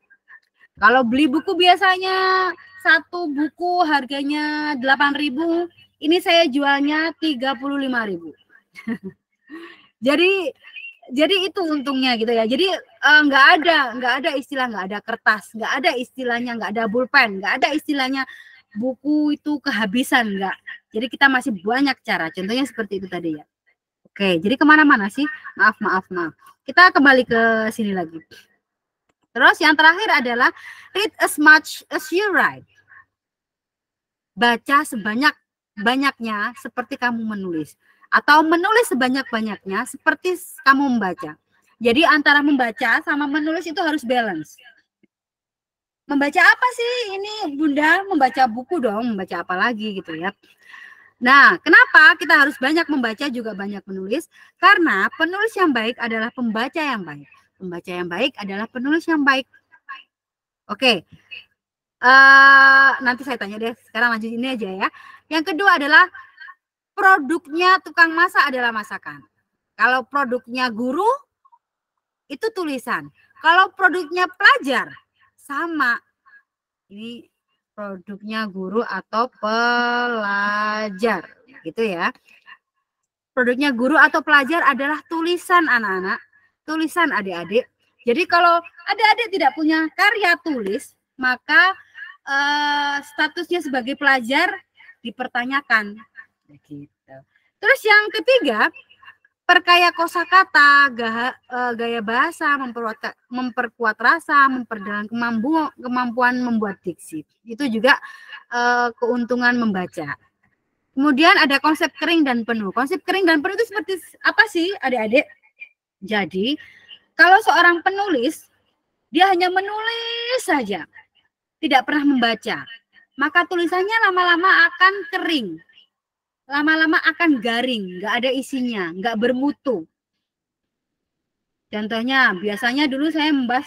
Kalau beli buku biasanya satu buku harganya 8.000, ini saya jualnya 35.000. Jadi itu untungnya gitu ya. Jadi nggak ada istilah nggak ada kertas, nggak ada istilahnya nggak ada pulpen, nggak ada istilahnya buku itu kehabisan, nggak. Jadi kita masih banyak cara. Contohnya seperti itu tadi ya. Oke, jadi kemana-mana sih? Maaf. Kita kembali ke sini lagi. Terus yang terakhir adalah read as much as you write. Baca sebanyak-banyaknya seperti kamu menulis. Atau menulis sebanyak-banyaknya seperti kamu membaca. Jadi antara membaca sama menulis itu harus balance. Membaca apa sih ini Bunda? Membaca buku dong, membaca apa lagi gitu ya. Nah, kenapa kita harus banyak membaca juga banyak menulis? Karena penulis yang baik adalah pembaca yang baik. Pembaca yang baik adalah penulis yang baik. Oke. Nanti saya tanya deh. Sekarang lanjut ini aja ya. Yang kedua adalah produknya tukang masak adalah masakan. Kalau produknya guru, itu tulisan. Kalau produknya pelajar, sama. Ini produknya guru atau pelajar, gitu ya. Produknya guru atau pelajar adalah tulisan anak-anak, tulisan adik-adik. Jadi kalau adik-adik tidak punya karya tulis, maka statusnya sebagai pelajar dipertanyakan. Gitu. Terus yang ketiga, perkaya kosakata, gaya bahasa, memperkuat rasa, memperdalam kemampuan membuat diksi. Itu juga keuntungan membaca. Kemudian ada konsep kering dan penuh. Konsep kering dan penuh itu seperti apa sih adik-adik? Jadi kalau seorang penulis, dia hanya menulis saja, tidak pernah membaca, maka tulisannya lama-lama akan kering. Lama-lama akan garing, nggak ada isinya, nggak bermutu. Contohnya, biasanya dulu saya membahas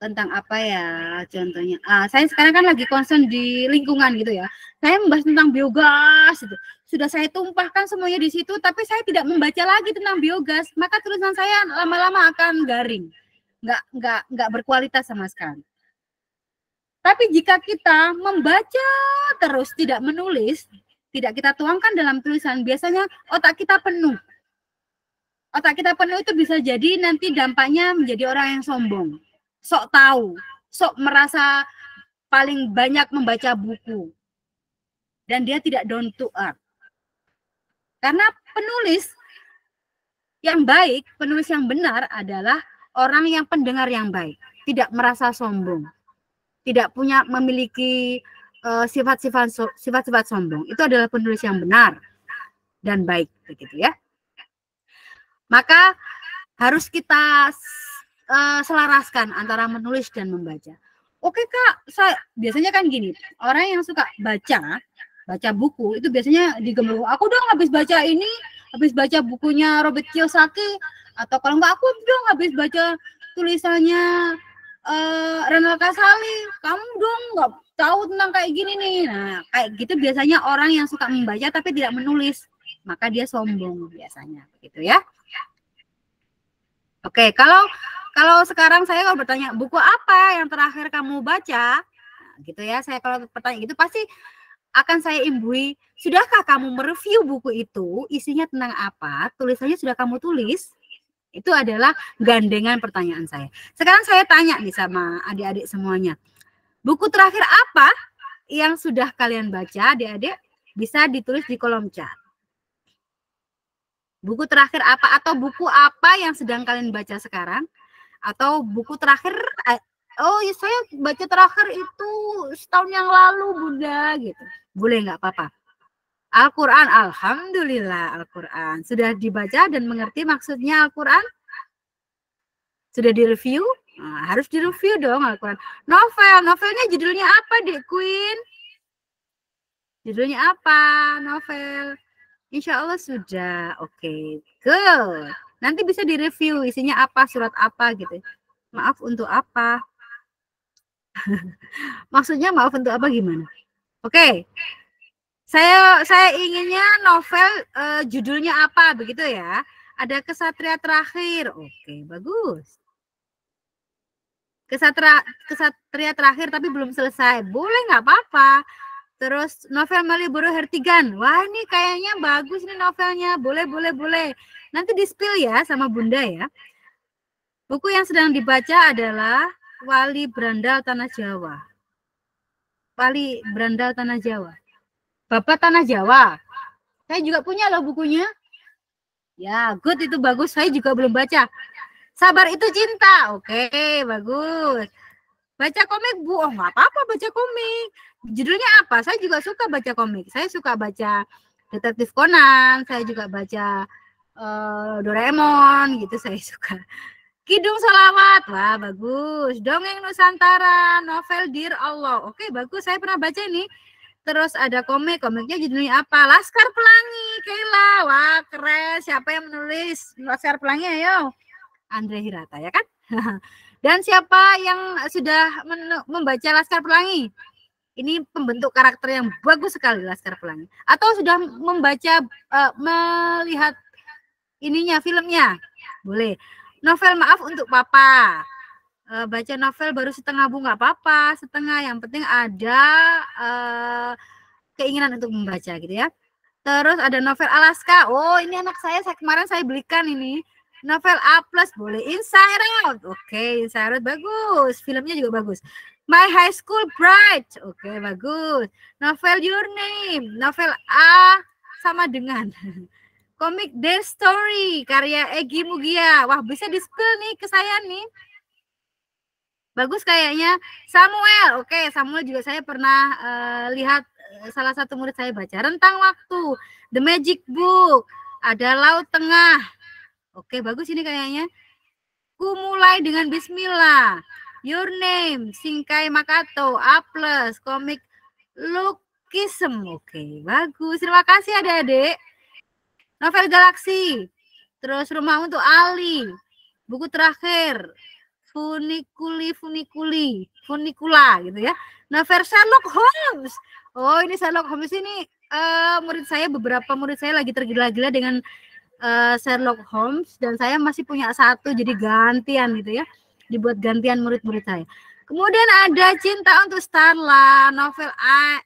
tentang apa ya contohnya. Saya sekarang kan lagi concern di lingkungan gitu ya. Saya membahas tentang biogas itu. Sudah saya tumpahkan semuanya di situ, tapi saya tidak membaca lagi tentang biogas, maka tulisan saya lama-lama akan garing, nggak berkualitas sama sekali. Tapi jika kita membaca terus tidak menulis, tidak kita tuangkan dalam tulisan, biasanya otak kita penuh. Otak kita penuh itu bisa jadi nanti dampaknya menjadi orang yang sombong, sok tahu, sok merasa paling banyak membaca buku. Dan dia tidak down to earth. Karena penulis yang baik, penulis yang benar adalah orang yang pendengar yang baik, tidak merasa sombong. Tidak memiliki sifat-sifat sombong. Itu adalah penulis yang benar dan baik, begitu ya. Maka harus kita selaraskan antara menulis dan membaca. Oke Kak, saya biasanya kan gini, orang yang suka baca buku itu biasanya digembleng, aku dong habis baca ini, habis baca bukunya Robert Kiyosaki, atau kalau enggak aku dong habis baca tulisannya Renal Kasali, kamu dong nggak tahu tentang kayak gini nih. Nah, kayak gitu biasanya orang yang suka membaca tapi tidak menulis, maka dia sombong biasanya, begitu ya. Oke, kalau sekarang saya kalau bertanya buku apa yang terakhir kamu baca, nah, gitu ya. Saya kalau bertanya gitu pasti akan saya imbui, sudahkah kamu mereview buku itu, isinya tentang apa, tulisannya sudah kamu tulis? Itu adalah gandengan pertanyaan saya. Sekarang saya tanya nih sama adik-adik semuanya. Buku terakhir apa yang sudah kalian baca, adik-adik? Bisa ditulis di kolom chat. Buku terakhir apa atau buku apa yang sedang kalian baca sekarang? Atau buku terakhir, oh ya saya baca terakhir itu setahun yang lalu Bunda gitu. Boleh nggak apa-apa. Al-Quran, alhamdulillah Al-Quran. Sudah dibaca dan mengerti maksudnya Al-Quran? Sudah direview? Nah, harus direview dong Al-Quran. Novelnya judulnya apa Dek Queen? Judulnya apa novel? Insya Allah sudah. Oke, good. Nanti bisa direview isinya apa, surat apa gitu. Maaf untuk apa? Maksudnya maaf untuk apa gimana? Oke. Saya inginnya novel judulnya apa begitu ya. Ada Kesatria Terakhir. Oke, bagus. Kesatria Terakhir tapi belum selesai. Boleh nggak apa-apa. Terus novel Malioboro Hertigan. Wah, ini kayaknya bagus nih novelnya. Boleh. Nanti di-spill ya sama Bunda ya. Buku yang sedang dibaca adalah Wali Brandal Tanah Jawa. Wali Brandal Tanah Jawa. Bapak Tanah Jawa. Saya juga punya loh bukunya. Ya, good, itu bagus. Saya juga belum baca. Sabar Itu Cinta. Oke, bagus. Baca komik, Bu. Oh, nggak apa-apa baca komik. Judulnya apa? Saya juga suka baca komik. Saya suka baca Detektif Conan. Saya juga baca Doraemon gitu. Saya suka. Kidung Solawat. Wah, bagus. Dongeng Nusantara, novel Dear Allah. Oke, bagus. Saya pernah baca ini. Terus ada komiknya judulnya apa? Laskar Pelangi, Kayla. Wah, keren. Siapa yang menulis Laskar Pelangi? Ayo. Andre Hirata, ya kan? Dan siapa yang sudah membaca Laskar Pelangi? Ini pembentuk karakter yang bagus sekali Laskar Pelangi. Atau sudah membaca, melihat ininya, filmnya? Boleh. Novel Maaf Untuk Papa. Baca novel baru setengah Bu, nggak apa-apa, setengah, yang penting ada keinginan untuk membaca gitu ya. Terus ada novel Alaska. Oh, ini anak saya kemarin saya belikan ini. Novel A+, boleh. Inside Out. Oke, Inside Out bagus. Filmnya juga bagus. My High School Bride. Oke, bagus. Novel Your Name. Novel A sama dengan komik Their Story karya Egy Mugia. Wah, bisa di-spill nih ke saya nih. Bagus kayaknya. Samuel. Oke, Samuel juga saya pernah lihat salah satu murid saya baca. Rentang Waktu, The Magic Book, ada Laut Tengah. Oke, bagus ini kayaknya. Ku Mulai Dengan Bismillah, Your Name, Shinkai Makoto, A+, komik Lukism. Oke, bagus. Terima kasih adik-adik. Novel Galaksi. Terus Rumah Untuk Ali. Buku terakhir Funicula gitu ya. Novel Sherlock Holmes. Oh, ini Sherlock Holmes ini beberapa murid saya lagi tergila-gila dengan Sherlock Holmes, dan saya masih punya satu, jadi gantian gitu ya. Dibuat gantian murid-murid saya. Kemudian ada Cinta Untuk Starla, novel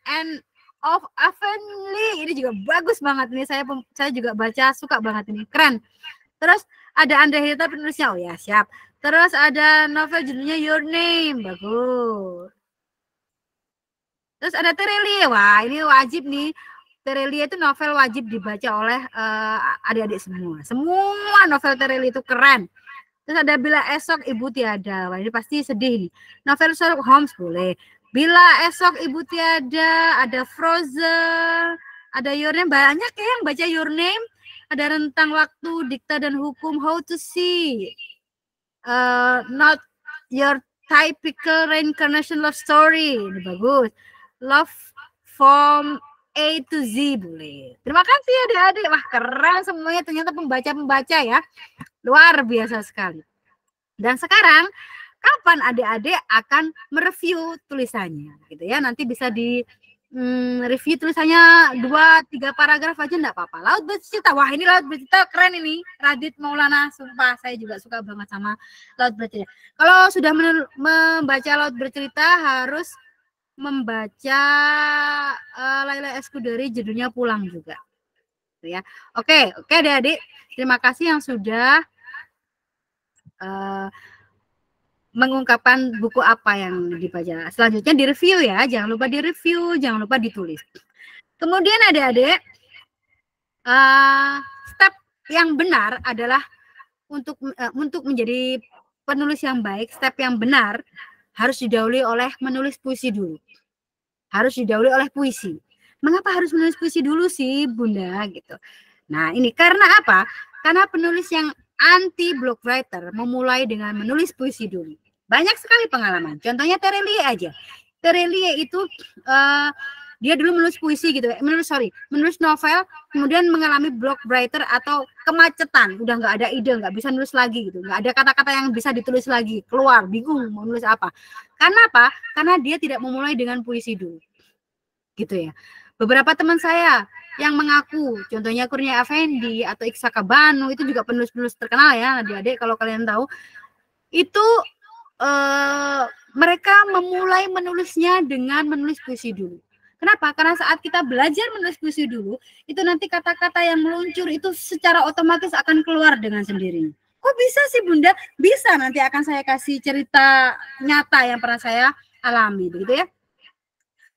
Anne of Avonlea. Ini juga bagus banget ini. Saya juga baca, suka banget ini. Keren. Terus ada Andre Hirata penulisnya. Oh ya, siap. Terus ada novel judulnya Your Name, bagus. Terus ada Terelie. Wah, ini wajib nih. Terelie itu novel wajib dibaca oleh adik-adik semua. Semua novel Terelie itu keren. Terus ada Bila Esok Ibu Tiada. Wah, ini pasti sedih nih. Novel Sherlock Holmes boleh. Bila Esok Ibu Tiada, ada Frozen, ada Your Name. Banyak ya yang baca Your Name. ada rentang waktu, dikta dan hukum, how to see, not your typical reincarnation love story. Ini bagus. Love from A to Z boleh. Terima kasih adik-adik. Wah keren semuanya, ternyata pembaca-pembaca ya. Luar biasa sekali. Dan sekarang kapan adik-adik akan mereview tulisannya gitu ya. Nanti bisa di review tulisannya 2-3 paragraf aja enggak apa-apa. Laut Bercerita. Wah, ini Laut Bercerita keren ini. Radit Maulana, sumpah saya juga suka banget sama Laut Bercerita. Kalau sudah membaca Laut Bercerita harus membaca Laila Eskuderi, judulnya Pulang juga. Ya. Oke, Adik-adik. Terima kasih yang sudah mengungkapkan buku apa yang dibaca. Selanjutnya direview ya, jangan lupa direview, jangan lupa ditulis. Kemudian adik-adik, step yang benar adalah untuk menjadi penulis yang baik, step yang benar harus didahului oleh menulis puisi dulu. Harus didahului oleh puisi. Mengapa harus menulis puisi dulu sih, Bunda? Gitu. Nah, ini karena apa? Karena penulis yang anti block writer memulai dengan menulis puisi dulu. Banyak sekali pengalaman. Contohnya Terelie aja. Terelie itu dia dulu menulis puisi gitu, menulis novel, kemudian mengalami block writer atau kemacetan, udah nggak ada ide, nggak bisa nulis lagi gitu, nggak ada kata-kata yang bisa ditulis lagi, keluar bingung mau nulis apa. Karena apa? Karena dia tidak memulai dengan puisi dulu, gitu ya. Beberapa teman saya yang mengaku, contohnya Kurnia Effendi atau Iksa Kabanu, itu juga penulis-penulis terkenal ya, adik-adik kalau kalian tahu, itu mereka memulai menulisnya dengan menulis puisi dulu. Kenapa? Karena saat kita belajar menulis puisi dulu, itu nanti kata-kata yang meluncur itu secara otomatis akan keluar dengan sendirinya. Kok bisa sih Bunda? Bisa, nanti akan saya kasih cerita nyata yang pernah saya alami, begitu ya.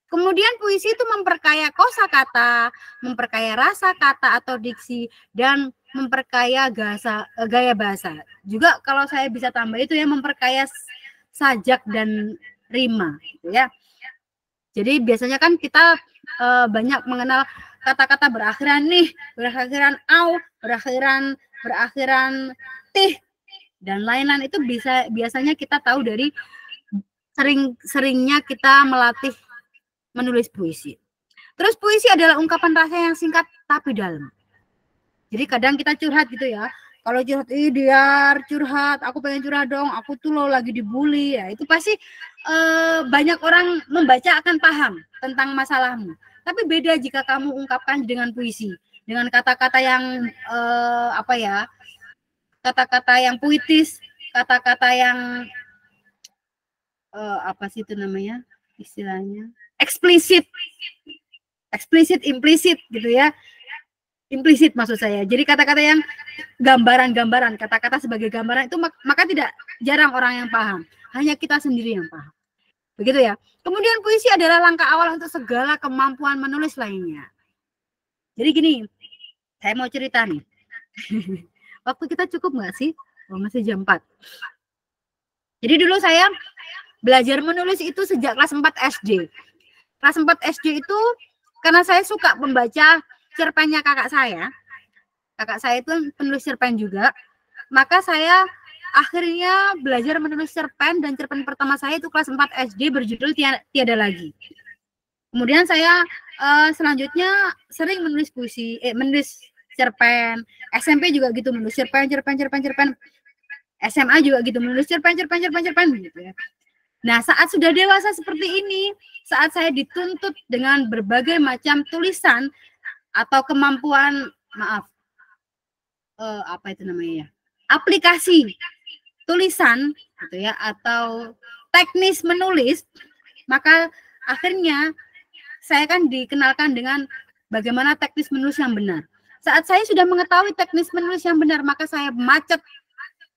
Kemudian puisi itu memperkaya kosakata, memperkaya rasa kata atau diksi, dan memperkaya gaya bahasa. Juga kalau saya bisa tambah itu ya, memperkaya sajak dan rima, gitu ya. Jadi biasanya kan kita banyak mengenal kata-kata berakhiran nih, berakhiran au, berakhiran tih, dan lain-lain itu biasanya kita tahu dari sering-seringnya kita melatih menulis puisi. Terus puisi adalah ungkapan rasa yang singkat tapi dalam. Jadi kadang kita curhat gitu ya. Kalau curhat, dia curhat, aku pengen curhat dong, aku tuh lo lagi dibully ya. Itu pasti banyak orang membaca akan paham tentang masalahmu. Tapi beda jika kamu ungkapkan dengan puisi, dengan kata-kata yang kata-kata yang puitis, kata-kata yang apa sih itu namanya istilahnya? Eksplisit, implisit gitu ya. Implisit maksud saya. Jadi kata-kata yang gambaran-gambaran, kata-kata sebagai gambaran itu maka tidak jarang orang yang paham. Hanya kita sendiri yang paham. Begitu ya. Kemudian puisi adalah langkah awal untuk segala kemampuan menulis lainnya. Jadi gini, saya mau cerita nih. Waktu kita cukup nggak sih? Oh, masih jam 4. Jadi dulu saya belajar menulis itu sejak kelas 4 SD. Kelas 4 SD itu karena saya suka membaca cerpennya kakak saya. Kakak saya itu penulis cerpen juga. Maka saya akhirnya belajar menulis cerpen, dan cerpen pertama saya itu kelas 4 SD berjudul Tiada Lagi. Kemudian saya selanjutnya sering menulis puisi, menulis cerpen. SMP juga gitu, menulis cerpen. SMA juga gitu, menulis cerpen gitu ya. Nah, saat sudah dewasa seperti ini, saat saya dituntut dengan berbagai macam tulisan atau kemampuan, aplikasi tulisan gitu ya, atau teknis menulis, maka akhirnya saya kan dikenalkan dengan bagaimana teknis menulis yang benar. Saat saya sudah mengetahui teknis menulis yang benar, maka saya macet.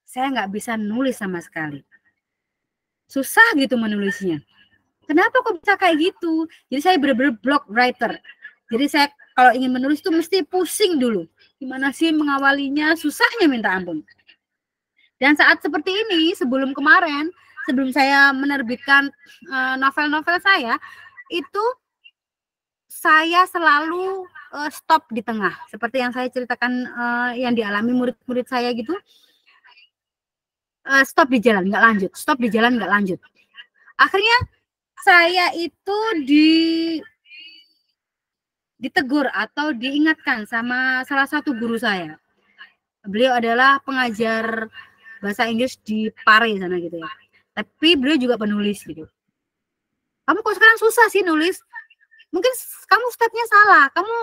Saya nggak bisa nulis sama sekali. Susah gitu menulisnya. Kenapa kok bisa kayak gitu? Jadi saya benar-benar block writer. Jadi saya kalau ingin menulis tuh mesti pusing dulu. Gimana sih mengawalinya? Susahnya minta ampun. Dan saat seperti ini, sebelum saya menerbitkan novel-novel saya, itu saya selalu stop di tengah, seperti yang saya ceritakan yang dialami murid-murid saya gitu. Stop di jalan, nggak lanjut. Stop di jalan, nggak lanjut. Akhirnya saya itu ditegur atau diingatkan sama salah satu guru saya. Beliau adalah pengajar bahasa Inggris di Pare sana gitu ya. Tapi beliau juga penulis gitu. Kamu kok sekarang susah sih nulis? Mungkin kamu stepnya salah. Kamu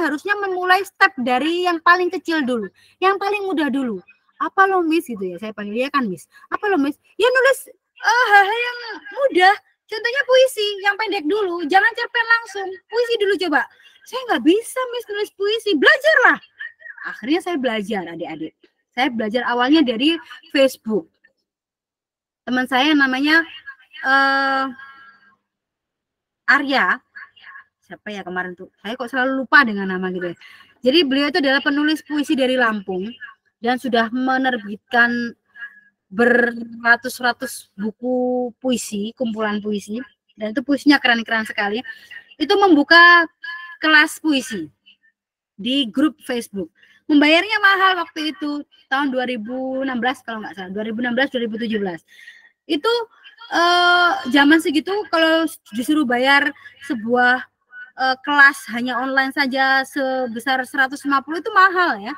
harusnya memulai step dari yang paling kecil dulu, yang paling mudah dulu. Apa lo Miss gitu ya? Saya panggil dia kan Miss. Apa lo Miss? Ya nulis hal-hal yang mudah. Contohnya puisi, yang pendek dulu. Jangan cerpen langsung. Puisi dulu coba. Saya nggak bisa Miss nulis puisi. Belajarlah. Akhirnya saya belajar adik-adik. Saya belajar awalnya dari Facebook. Teman saya namanya Arya. Siapa ya kemarin tuh? Saya kok selalu lupa dengan nama gitu ya. Jadi beliau itu adalah penulis puisi dari Lampung dan sudah menerbitkan beratus-ratus buku puisi, kumpulan puisi, dan itu puisinya keren-keren sekali. Itu membuka kelas puisi di grup Facebook. Membayarnya mahal waktu itu, tahun 2016 kalau nggak salah, 2016-2017. Itu zaman segitu kalau disuruh bayar sebuah kelas hanya online saja sebesar 150 itu mahal ya.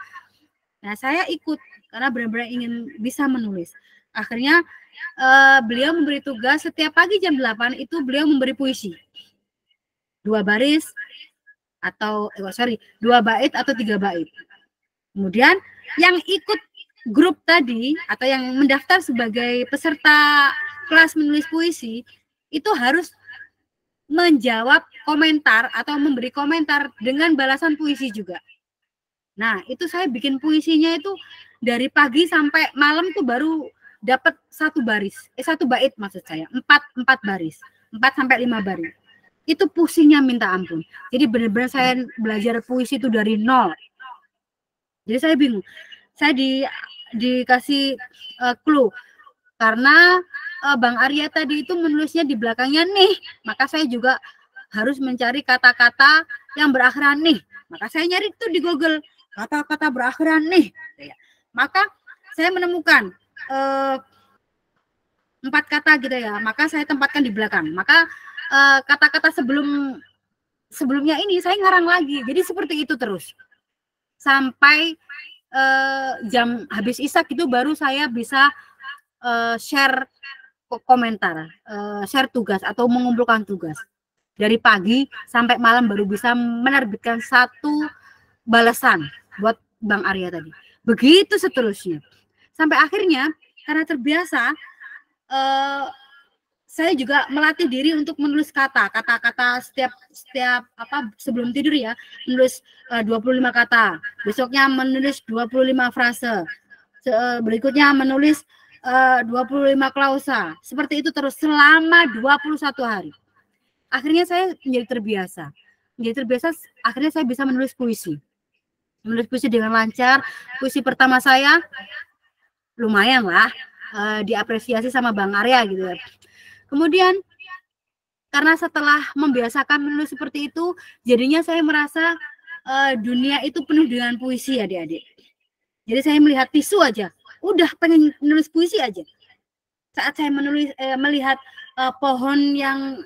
Nah, saya ikut karena benar-benar ingin bisa menulis. Akhirnya beliau memberi tugas setiap pagi jam 8 itu beliau memberi puisi. 2 bait atau 3 bait. Kemudian yang ikut grup tadi atau yang mendaftar sebagai peserta kelas menulis puisi itu harus menjawab komentar atau memberi komentar dengan balasan puisi juga. Nah, itu saya bikin puisinya itu dari pagi sampai malam tuh baru dapat 1 baris. 1 bait maksud saya. 4 baris. 4 sampai 5 baris. Itu pusingnya minta ampun. Jadi benar-benar saya belajar puisi itu dari nol. Jadi saya bingung. Saya dikasih clue karena Bang Arya tadi itu menulisnya di belakangnya nih, maka saya juga harus mencari kata-kata yang berakhiran nih. Maka saya nyari itu di Google, kata-kata berakhiran nih. Maka saya menemukan 4 kata gitu ya, maka saya tempatkan di belakang. Maka kata-kata sebelumnya ini saya ngarang lagi. Jadi seperti itu terus. Sampai jam habis isak itu baru saya bisa share komentar, share tugas atau mengumpulkan tugas. Dari pagi sampai malam baru bisa menerbitkan 1 balasan buat Bang Arya tadi. Begitu seterusnya. Sampai akhirnya karena terbiasa saya juga melatih diri untuk menulis kata-kata setiap sebelum tidur ya, menulis 25 kata. Besoknya menulis 25 frase. Berikutnya menulis 25 klausa. Seperti itu terus selama 21 hari. Akhirnya saya menjadi terbiasa. Akhirnya saya bisa menulis puisi. Menulis puisi dengan lancar. Puisi pertama saya lumayan lah diapresiasi sama Bang Arya gitu ya. Kemudian karena setelah membiasakan menulis seperti itu, jadinya saya merasa dunia itu penuh dengan puisi adik-adik. Jadi saya melihat tisu aja, udah pengen menulis puisi aja. Saat saya melihat pohon yang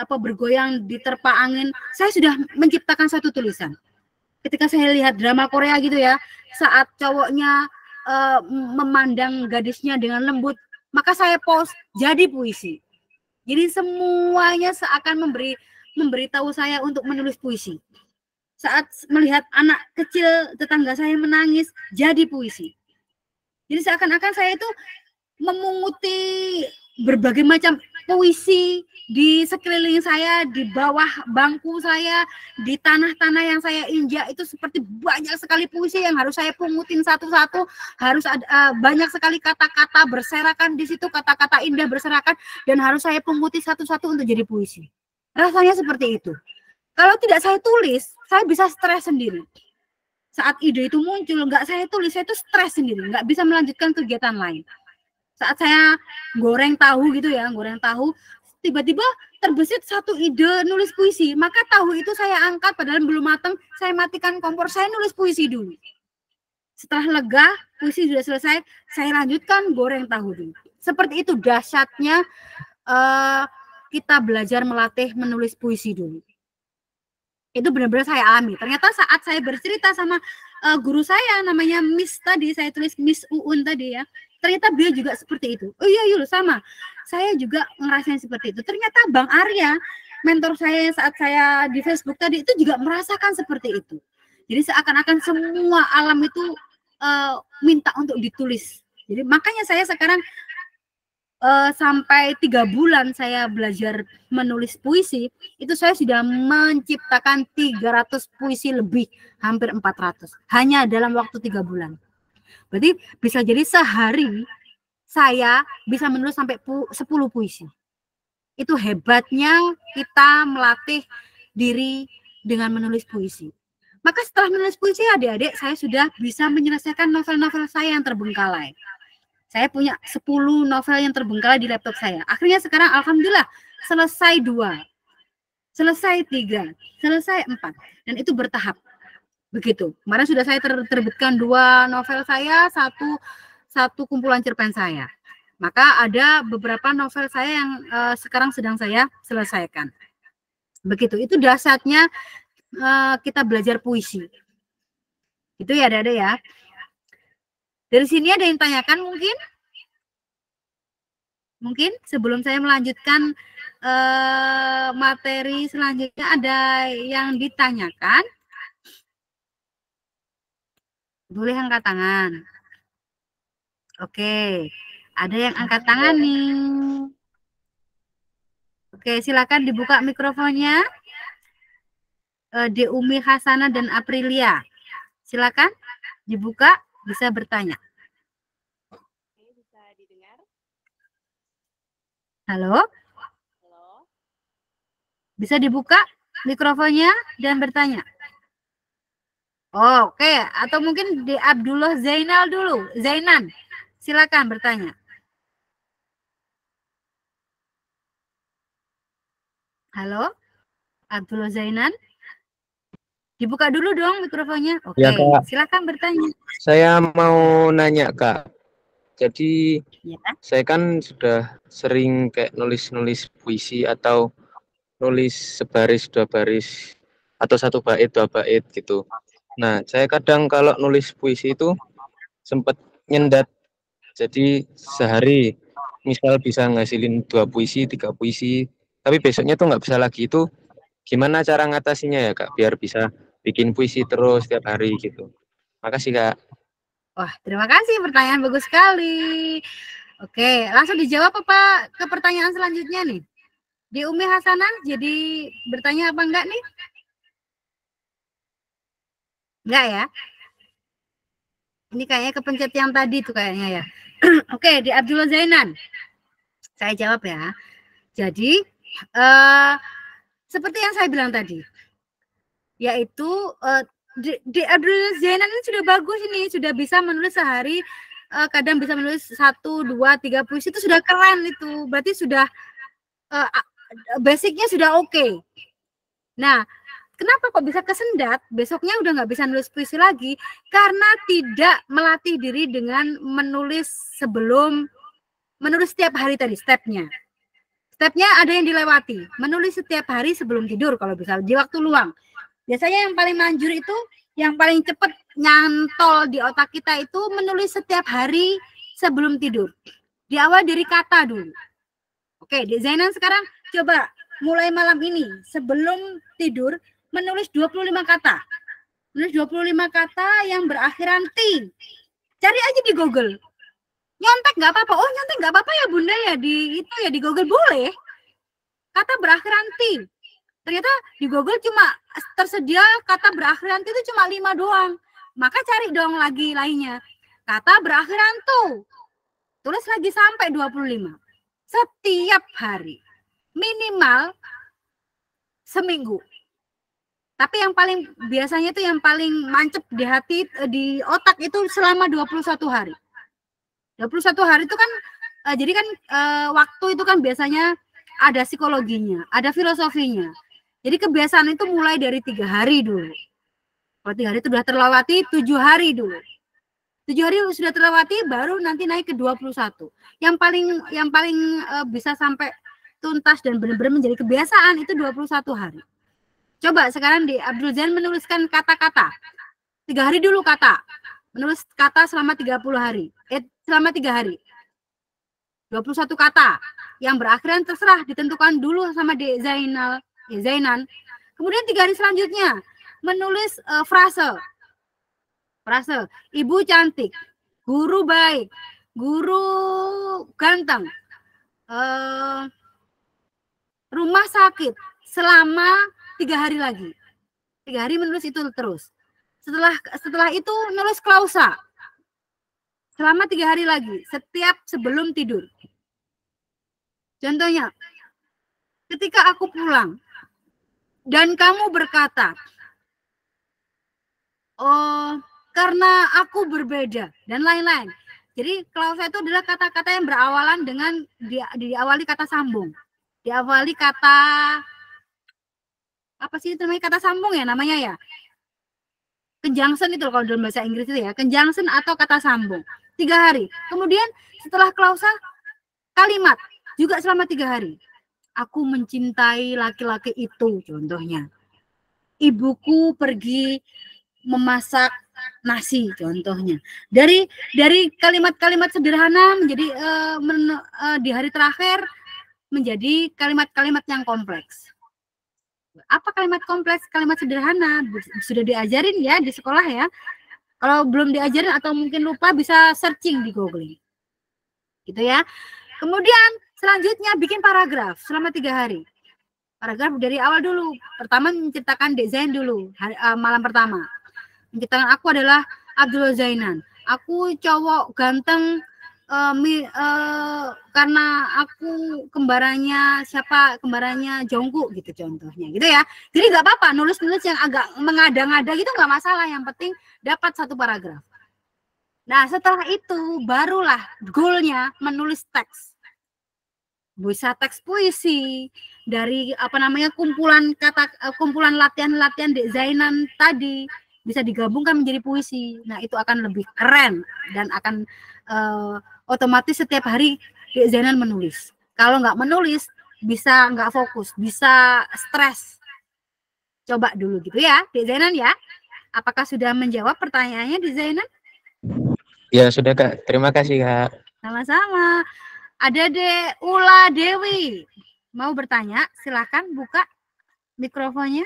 bergoyang diterpa angin, saya sudah menciptakan 1 tulisan. Ketika saya lihat drama Korea gitu ya, saat cowoknya memandang gadisnya dengan lembut, maka saya post jadi puisi. Jadi semuanya seakan memberitahu saya untuk menulis puisi. Saat melihat anak kecil tetangga saya menangis, jadi puisi. Jadi seakan-akan saya itu memunguti berbagai macam puisi di sekeliling saya, di bawah bangku saya, di tanah-tanah yang saya injak itu seperti banyak sekali puisi yang harus saya pungutin satu-satu, harus ada banyak sekali kata-kata berserakan di situ, kata-kata indah berserakan dan harus saya punguti satu-satu untuk jadi puisi. Rasanya seperti itu. Kalau tidak saya tulis, saya bisa stres sendiri. Saat ide itu muncul, nggak saya tulis, saya itu stres sendiri, nggak bisa melanjutkan kegiatan lain. Saat saya goreng tahu gitu ya, goreng tahu, tiba-tiba terbesit satu ide nulis puisi. Maka tahu itu saya angkat, padahal belum matang, saya matikan kompor, saya nulis puisi dulu. Setelah lega, puisi sudah selesai, saya lanjutkan goreng tahu dulu. Seperti itu dahsyatnya kita belajar melatih menulis puisi dulu. Itu benar-benar saya alami. Ternyata saat saya bercerita sama guru saya, namanya Miss tadi, saya tulis Miss Uun tadi ya, ternyata dia juga seperti itu. Oh iya Yul, sama. Saya juga ngerasain seperti itu. Ternyata Bang Arya, mentor saya saat saya di Facebook tadi, itu juga merasakan seperti itu. Jadi seakan-akan semua alam itu minta untuk ditulis. Jadi makanya saya sekarang sampai 3 bulan saya belajar menulis puisi, itu saya sudah menciptakan 300 puisi lebih, hampir 400, hanya dalam waktu 3 bulan. Berarti bisa jadi sehari saya bisa menulis sampai 10 puisi. Itu hebatnya kita melatih diri dengan menulis puisi. Maka setelah menulis puisi, adik-adik, saya sudah bisa menyelesaikan novel-novel saya yang terbengkalai. Saya punya 10 novel yang terbengkalai di laptop saya. Akhirnya sekarang alhamdulillah selesai 2, selesai 3, selesai 4. Dan itu bertahap. Begitu. Kemarin sudah saya terbitkan 2 novel saya, satu kumpulan cerpen saya. Maka ada beberapa novel saya yang sekarang sedang saya selesaikan. Begitu. Itu dahsyatnya kita belajar puisi. Itu ya adik-adik ya. Dari sini ada yang tanyakan mungkin? Mungkin sebelum saya melanjutkan materi selanjutnya, ada yang ditanyakan? Boleh angkat tangan. Oke, ada yang angkat tangan nih. Oke, silakan dibuka mikrofonnya. De Umi Hasana dan Aprilia. Silakan dibuka. Bisa bertanya. Bisa didengar? Halo? Halo? Bisa dibuka mikrofonnya dan bertanya. Oh, oke. Atau mungkin di Abdullah Zainal dulu. Zainan, silakan bertanya. Halo? Abdullah Zainan? Dibuka dulu dong mikrofonnya. Oke, Ya, Kak. silakan bertanya. Saya mau nanya, Kak. Jadi Ya. saya kan sudah sering kayak nulis-nulis puisi atau nulis sebaris 2 baris atau 1 bait 2 bait gitu. Nah, saya kadang kalau nulis puisi itu sempat nyendat. Jadi sehari misal bisa ngasilin 2 puisi, 3 puisi, tapi besoknya tuh nggak bisa lagi. Itu gimana cara ngatasinya ya, Kak, biar bisa bikin puisi terus tiap hari gitu. Makasih, Kak. Wah, terima kasih, pertanyaan bagus sekali. Oke, langsung dijawab apa ke pertanyaan selanjutnya nih? Di Umi Hasanah, jadi bertanya apa enggak nih? Enggak ya? Ini kayaknya kepencet yang tadi tuh kayaknya ya. Oke, di Abdullah Zainan. Saya jawab ya. Jadi, seperti yang saya bilang tadi, yaitu di Abdullah Zainan ini sudah bagus ini, sudah bisa menulis sehari, kadang bisa menulis 1, 2, 3 puisi, itu sudah keren itu. Berarti sudah basicnya sudah oke. Nah, kenapa kok bisa kesendat? Besoknya udah nggak bisa nulis puisi lagi karena tidak melatih diri dengan menulis sebelum menulis setiap hari tadi stepnya. Stepnya ada yang dilewati. Menulis setiap hari sebelum tidur kalau bisa di waktu luang. Biasanya yang paling manjur itu, yang paling cepat nyantol di otak kita itu menulis setiap hari sebelum tidur. Diawali dari kata dulu. Oke, di Zainan sekarang coba mulai malam ini sebelum tidur menulis 25 kata. Menulis 25 kata yang berakhiran T. Cari aja di Google. Nyontek nggak apa-apa. Oh, nyontek nggak apa-apa ya Bunda ya, di itu ya di Google boleh. Kata berakhiran T. Ternyata di Google cuma tersedia kata berakhiran T itu cuma 5 doang. Maka cari dong lagi lainnya. Kata berakhiran tu. Tulis lagi sampai 25. Setiap hari. Minimal seminggu. Tapi yang paling biasanya itu yang paling mancep di hati, di otak itu selama 21 hari. 21 hari itu kan, jadi kan waktu itu kan biasanya ada psikologinya, ada filosofinya. Jadi kebiasaan itu mulai dari 3 hari dulu. Kalau 3 hari itu sudah terlewati, 7 hari dulu. 7 hari sudah terlewati, baru nanti naik ke 21. Yang paling bisa sampai tuntas dan benar-benar menjadi kebiasaan itu 21 hari. Coba sekarang di Abdul Zain menuliskan kata-kata. 3 hari dulu kata. Menulis kata selama 30 hari. Selama 3 hari. 21 kata. Yang berakhiran terserah ditentukan dulu sama Zainan. Kemudian 3 hari selanjutnya menulis frase. Frase, ibu cantik, guru baik, guru ganteng, rumah sakit selama 3 hari lagi. 3 hari menulis itu terus. Setelah itu nulis klausa selama 3 hari lagi, setiap sebelum tidur. Contohnya, ketika aku pulang dan kamu berkata, oh, karena aku berbeda dan lain-lain. Jadi klausa itu adalah kata-kata yang berawalan dengan diawali kata sambung. Diawali kata apa sih itu namanya, kata sambung ya namanya ya. Conjunction itu kalau dalam bahasa Inggris itu ya, conjunction atau kata sambung. 3 hari. Kemudian setelah klausa kalimat juga selama 3 hari. Aku mencintai laki-laki itu contohnya. Ibuku pergi memasak nasi contohnya. Dari kalimat-kalimat sederhana menjadi di hari terakhir menjadi kalimat-kalimat yang kompleks. Apa kalimat kompleks? Kalimat sederhana. Sudah diajarin ya di sekolah ya. Kalau belum diajarin atau mungkin lupa bisa searching di Google. Gitu ya. Kemudian selanjutnya bikin paragraf selama 3 hari. Paragraf dari awal dulu. Pertama menceritakan desain dulu malam pertama. Menceritakan aku adalah Abdul Zainan. Aku cowok ganteng karena aku kembarannya Jongkook gitu contohnya gitu ya. Jadi nggak apa-apa nulis yang agak mengada-ngada gitu nggak masalah, yang penting dapat 1 paragraf. Nah setelah itu barulah goalnya menulis teks. Bisa teks puisi dari kumpulan latihan-latihan Zainan tadi bisa digabungkan menjadi puisi. Nah itu akan lebih keren dan akan otomatis setiap hari Zainan menulis. Kalau nggak menulis bisa nggak fokus, bisa stres. Coba dulu gitu ya Zainan ya. Apakah sudah menjawab pertanyaannya Zainan? Ya sudah Kak, terima kasih Kak. Sama-sama. Ada Ula Dewi mau bertanya, silakan buka mikrofonnya.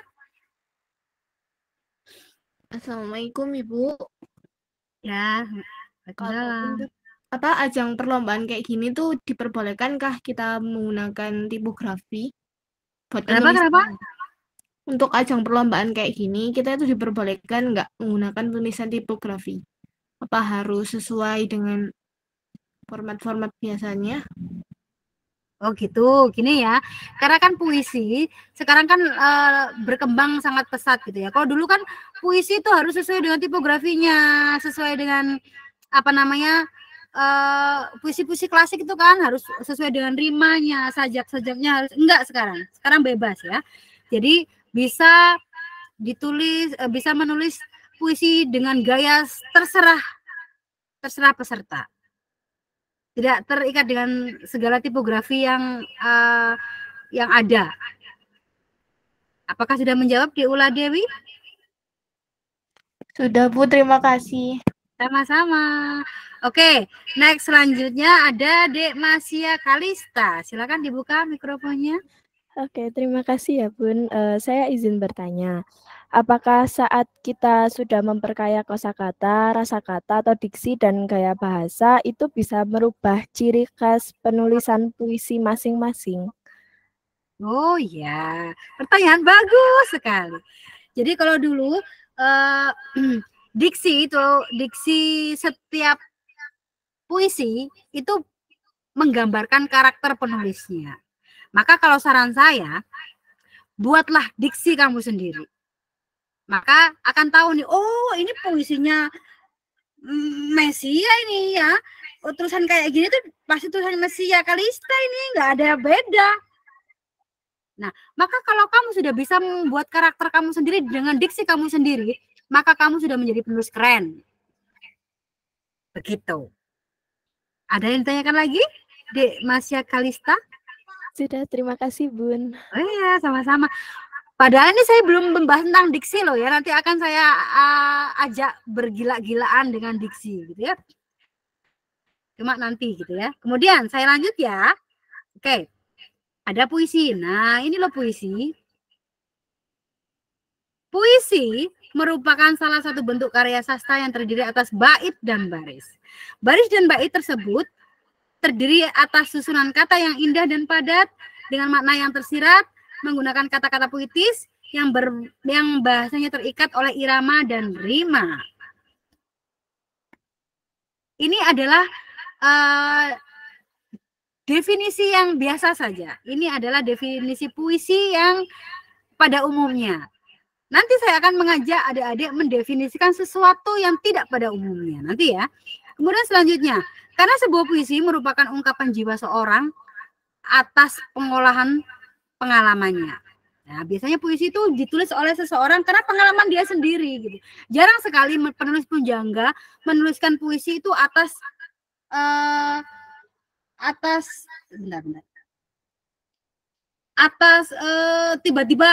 Assalamualaikum Ibu. Ya, kalau untuk ajang perlombaan kayak gini tuh diperbolehkankah kita menggunakan tipografi? Kenapa? Untuk ajang perlombaan kayak gini kita itu diperbolehkan nggak menggunakan tulisan tipografi? Apa harus sesuai dengan format-format biasanya? Oh gitu, gini ya. Karena kan puisi sekarang kan berkembang sangat pesat gitu ya. Kalau dulu kan puisi itu harus sesuai dengan tipografinya, sesuai dengan puisi-puisi klasik itu kan harus sesuai dengan rimanya, sajak-sajaknya harus enggak sekarang. Sekarang bebas ya. Jadi bisa bisa menulis puisi dengan gaya terserah peserta. Tidak terikat dengan segala tipografi yang ada. Apakah sudah menjawab di Ula Dewi? Sudah Bu, terima kasih. Sama-sama. Oke, next selanjutnya ada Dek Masia Kalista. Silakan dibuka mikrofonnya. Oke, terima kasih ya Bun. Saya izin bertanya. Apakah saat kita sudah memperkaya kosakata, rasakata, atau diksi dan gaya bahasa itu bisa merubah ciri khas penulisan puisi masing-masing? Oh ya, pertanyaan bagus sekali. Jadi kalau dulu diksi setiap puisi itu menggambarkan karakter penulisnya. Maka kalau saran saya, buatlah diksi kamu sendiri. Maka akan tahu nih, oh ini puisinya Mesia ini ya. Oh, tulisan kayak gini tuh pasti tulisan Mesia Kalista ini, nggak ada beda. Nah, maka kalau kamu sudah bisa membuat karakter kamu sendiri dengan diksi kamu sendiri, maka kamu sudah menjadi penulis keren. Begitu. Ada yang ditanyakan lagi, Dek Masya Kalista? Sudah, terima kasih Bun. Oh iya, sama-sama. Padahal ini saya belum membahas tentang diksi loh ya. Nanti akan saya ajak bergila-gilaan dengan diksi gitu ya. Cuma nanti gitu ya. Kemudian saya lanjut ya. Oke. Ada puisi. Nah, ini loh puisi. Puisi merupakan salah satu bentuk karya sastra yang terdiri atas bait dan baris. Baris dan bait tersebut terdiri atas susunan kata yang indah dan padat dengan makna yang tersirat, menggunakan kata-kata puitis yang bahasanya terikat oleh irama dan rima. Ini adalah definisi yang biasa saja. Ini adalah definisi puisi yang pada umumnya. Nanti saya akan mengajak adik-adik mendefinisikan sesuatu yang tidak pada umumnya. Nanti ya. Kemudian selanjutnya, karena sebuah puisi merupakan ungkapan jiwa seorang atas pengolahan pengalamannya. Nah, biasanya puisi itu ditulis oleh seseorang karena pengalaman dia sendiri gitu. Jarang sekali penulis pujangga menuliskan puisi itu atas tiba-tiba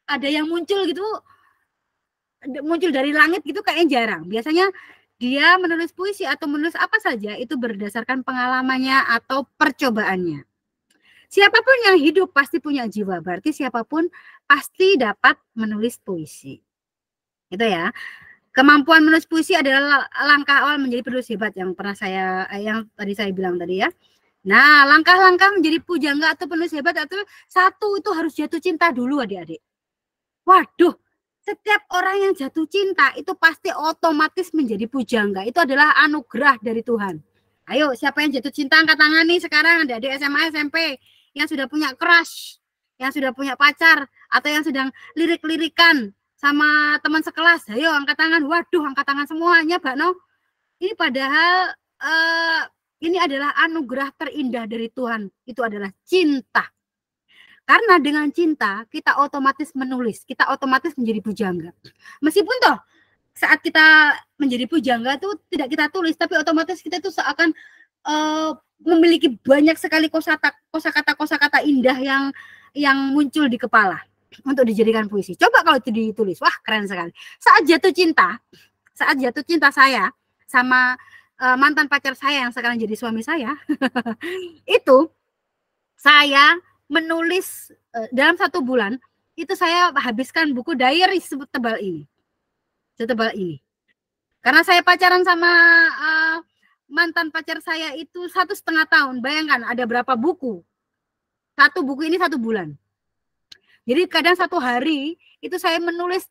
ada yang muncul gitu, muncul dari langit gitu, kayaknya jarang. Biasanya dia menulis puisi atau menulis apa saja itu berdasarkan pengalamannya atau percobaannya. Siapapun yang hidup pasti punya jiwa, berarti siapapun pasti dapat menulis puisi. Itu ya. Kemampuan menulis puisi adalah langkah awal menjadi penulis hebat yang tadi saya bilang tadi ya. Nah, langkah-langkah menjadi pujangga atau penulis hebat atau satu itu harus jatuh cinta dulu adik-adik. Waduh, setiap orang yang jatuh cinta itu pasti otomatis menjadi pujangga. Itu adalah anugerah dari Tuhan. Ayo, siapa yang jatuh cinta angkat tangan nih sekarang, adik-adik SMA, SMP yang sudah punya crush, yang sudah punya pacar, atau yang sedang lirik-lirikan sama teman sekelas. Ayo angkat tangan. Waduh, angkat tangan semuanya, Mbak No. Ini padahal ini adalah anugerah terindah dari Tuhan. Itu adalah cinta. Karena dengan cinta kita otomatis menulis, kita otomatis menjadi pujangga. Meskipun toh saat kita menjadi pujangga itu tidak kita tulis, tapi otomatis kita itu seakan memiliki banyak sekali kosakata indah yang muncul di kepala untuk dijadikan puisi. Coba kalau itu ditulis, wah keren sekali. Saat jatuh cinta saya sama mantan pacar saya yang sekarang jadi suami saya, itu saya menulis dalam 1 bulan itu saya habiskan buku diary setebal ini. Karena saya pacaran sama mantan pacar saya itu 1,5 tahun. Bayangkan ada berapa buku? 1 buku ini 1 bulan. Jadi kadang 1 hari itu saya menulis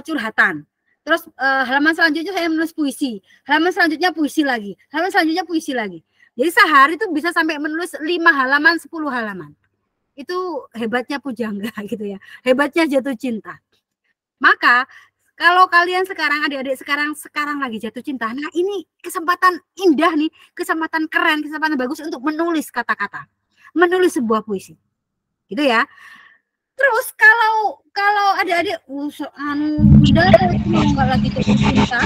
curhatan. Terus halaman selanjutnya saya menulis puisi. Halaman selanjutnya puisi lagi. Halaman selanjutnya puisi lagi. Jadi sehari itu bisa sampai menulis 5 halaman, 10 halaman. Itu hebatnya pujangga gitu ya. Hebatnya jatuh cinta. Maka kalau kalian sekarang, adik-adik sekarang lagi jatuh cinta, nah ini kesempatan indah nih, kesempatan keren, kesempatan bagus untuk menulis kata-kata. Menulis sebuah puisi. Gitu ya. Terus kalau adik-adik Bunda nggak lagi jatuh cinta.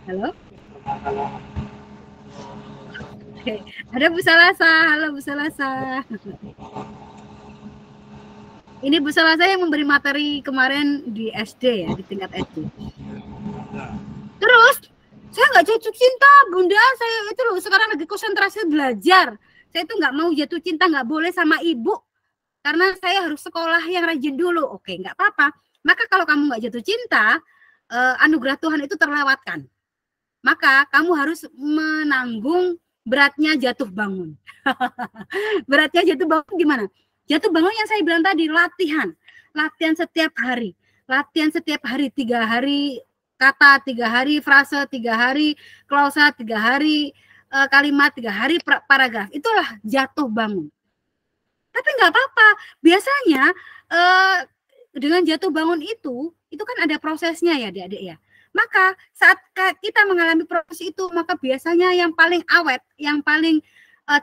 Halo? Oke, ada Bu Salasa. Halo Bu Salasa. Ini Bu Salasa yang memberi materi kemarin di SD ya, di tingkat SD. Terus saya nggak jatuh cinta, Bunda. Saya itu loh sekarang lagi konsentrasi belajar. Saya itu nggak mau jatuh cinta, nggak boleh sama ibu. Karena saya harus sekolah yang rajin dulu. Oke, nggak apa-apa. Maka kalau kamu nggak jatuh cinta, anugerah Tuhan itu terlewatkan. Maka kamu harus menanggung beratnya jatuh bangun. Beratnya jatuh bangun gimana? Jatuh bangun yang saya bilang tadi, latihan. Latihan setiap hari. Latihan setiap hari, 3 hari kata, 3 hari frase, 3 hari klausa, 3 hari kalimat, 3 hari paragraf. Itulah jatuh bangun. Tapi nggak apa-apa. Biasanya dengan jatuh bangun itu kan ada prosesnya ya adik-adik ya. Maka saat kita mengalami proses itu, maka biasanya yang paling awet, yang paling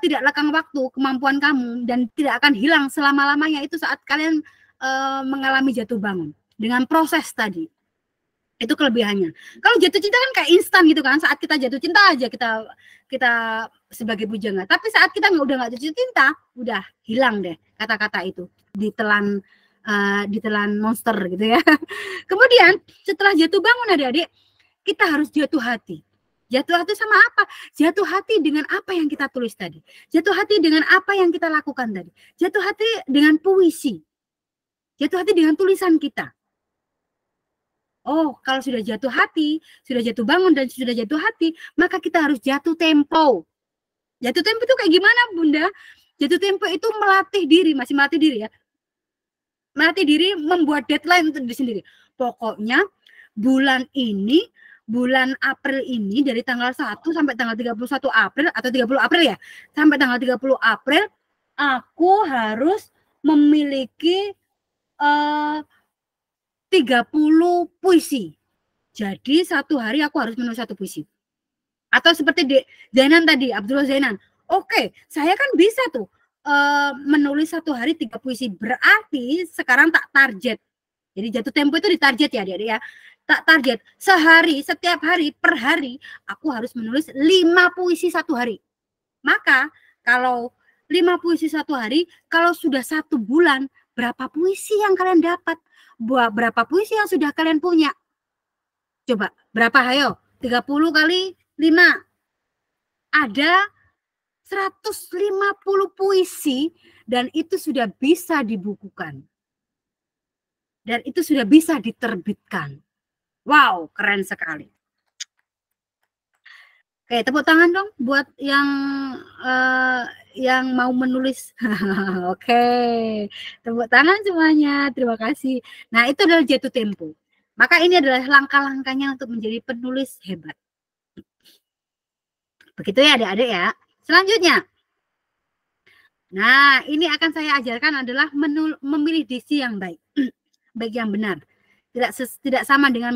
tidak lekang waktu kemampuan kamu dan tidak akan hilang selama-lamanya itu saat kalian mengalami jatuh bangun dengan proses tadi. Itu kelebihannya. Kalau jatuh cinta kan kayak instan gitu kan, saat kita jatuh cinta aja kita sebagai bujangga. Tapi saat kita udah nggak jatuh cinta, udah hilang deh kata-kata itu, ditelan monster gitu ya. Kemudian setelah jatuh bangun adik-adik, kita harus jatuh hati. Jatuh hati sama apa? Jatuh hati dengan apa yang kita tulis tadi. Jatuh hati dengan apa yang kita lakukan tadi. Jatuh hati dengan puisi. Jatuh hati dengan tulisan kita. Oh, kalau sudah jatuh hati, sudah jatuh bangun dan sudah jatuh hati, maka kita harus jatuh tempo. Jatuh tempo itu kayak gimana, Bunda? Jatuh tempo itu melatih diri, masih melatih diri ya. Melatih diri membuat deadline untuk diri sendiri. Pokoknya bulan April ini dari tanggal 1 sampai tanggal 31 April atau 30 April ya. Sampai tanggal 30 April aku harus memiliki 30 puisi. Jadi satu hari aku harus menulis 1 puisi. Atau seperti Zainan tadi, Abdullah Zainan. Oke, saya kan bisa tuh menulis 1 hari 3 puisi. Berarti sekarang tak target. Jadi jatuh tempo itu ditarget ya adik-adik ya. Tak target. Sehari, setiap hari, per hari aku harus menulis 5 puisi 1 hari. Maka kalau 5 puisi 1 hari, kalau sudah 1 bulan, berapa puisi yang kalian dapat? Berapa puisi yang sudah kalian punya? Coba, berapa? Ayo, 30 kali 5. Ada 150 puisi dan itu sudah bisa dibukukan. Dan itu sudah bisa diterbitkan. Wow, keren sekali. Oke, tepuk tangan dong buat yang mau menulis. Oke, tepuk tangan semuanya. Terima kasih. Nah, itu adalah jatuh tempo. Maka ini adalah langkah-langkahnya untuk menjadi penulis hebat. Begitu ya adik-adik ya. Selanjutnya. Nah, ini akan saya ajarkan adalah memilih diksi yang baik. Baik yang benar. Tidak sama dengan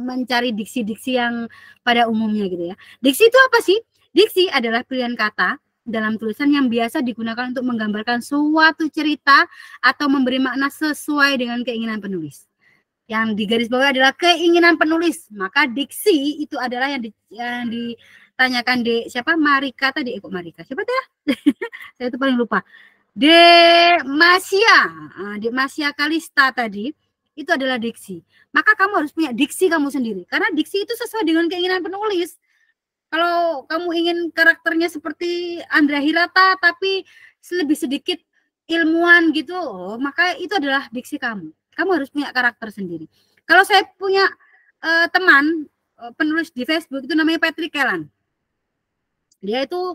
mencari diksi-diksi yang pada umumnya gitu ya. Diksi itu apa sih? Diksi adalah pilihan kata dalam tulisan yang biasa digunakan untuk menggambarkan suatu cerita atau memberi makna sesuai dengan keinginan penulis. Yang digarisbawahi adalah keinginan penulis. Maka diksi itu adalah yang ditanyakan di siapa? Marika tadi. Kok Marika? Siapa tuh ya? Saya itu paling lupa. Masia Kalista tadi. Itu adalah diksi. Maka kamu harus punya diksi kamu sendiri. Karena diksi itu sesuai dengan keinginan penulis. Kalau kamu ingin karakternya seperti Andrea Hirata, tapi lebih sedikit ilmuwan gitu, maka itu adalah diksi kamu. Kamu harus punya karakter sendiri. Kalau saya punya teman penulis di Facebook, itu namanya Patrick Kellan. Dia itu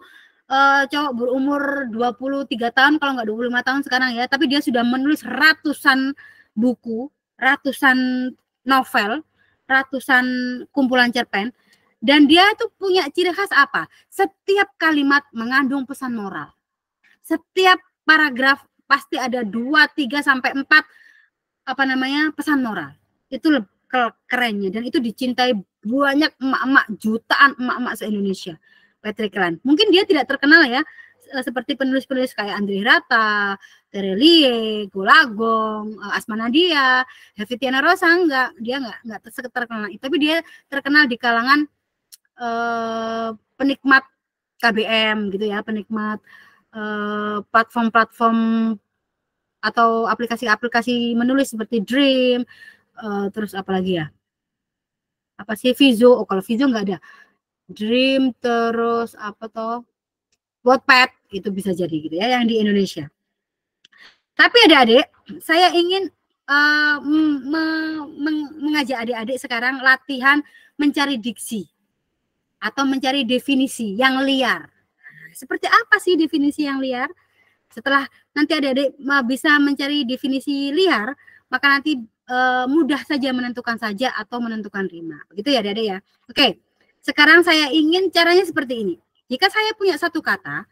cowok berumur 23 tahun, kalau nggak 25 tahun sekarang ya. Tapi dia sudah menulis ratusan buku, ratusan novel, ratusan kumpulan cerpen, dan dia itu punya ciri khas apa? Setiap kalimat mengandung pesan moral. Setiap paragraf pasti ada 2, 3 sampai 4 pesan moral. Itu kerennya dan itu dicintai banyak emak-emak, jutaan emak-emak se-Indonesia. Patrick Kellan. Mungkin dia tidak terkenal ya seperti penulis-penulis kayak Andrea Hirata, Terelie, Golagong, Asma Nadia, Hevitiana Rosa, dia enggak terkenal, tapi dia terkenal di kalangan penikmat KBM gitu ya, penikmat platform-platform atau aplikasi-aplikasi menulis seperti Dream, terus apa lagi ya? Apa sih Vizo? Oh, kalau Vizo enggak ada. Dream, terus apa toh? Wattpad itu bisa jadi gitu ya yang di Indonesia. Tapi adik-adik, saya ingin mengajak adik-adik sekarang latihan mencari diksi atau mencari definisi yang liar. Seperti apa sih definisi yang liar? Setelah nanti adik-adik bisa mencari definisi liar, maka nanti mudah saja menentukan saja atau menentukan rima. Begitu ya adik-adik ya. Oke, sekarang saya ingin caranya seperti ini. Jika saya punya satu kata,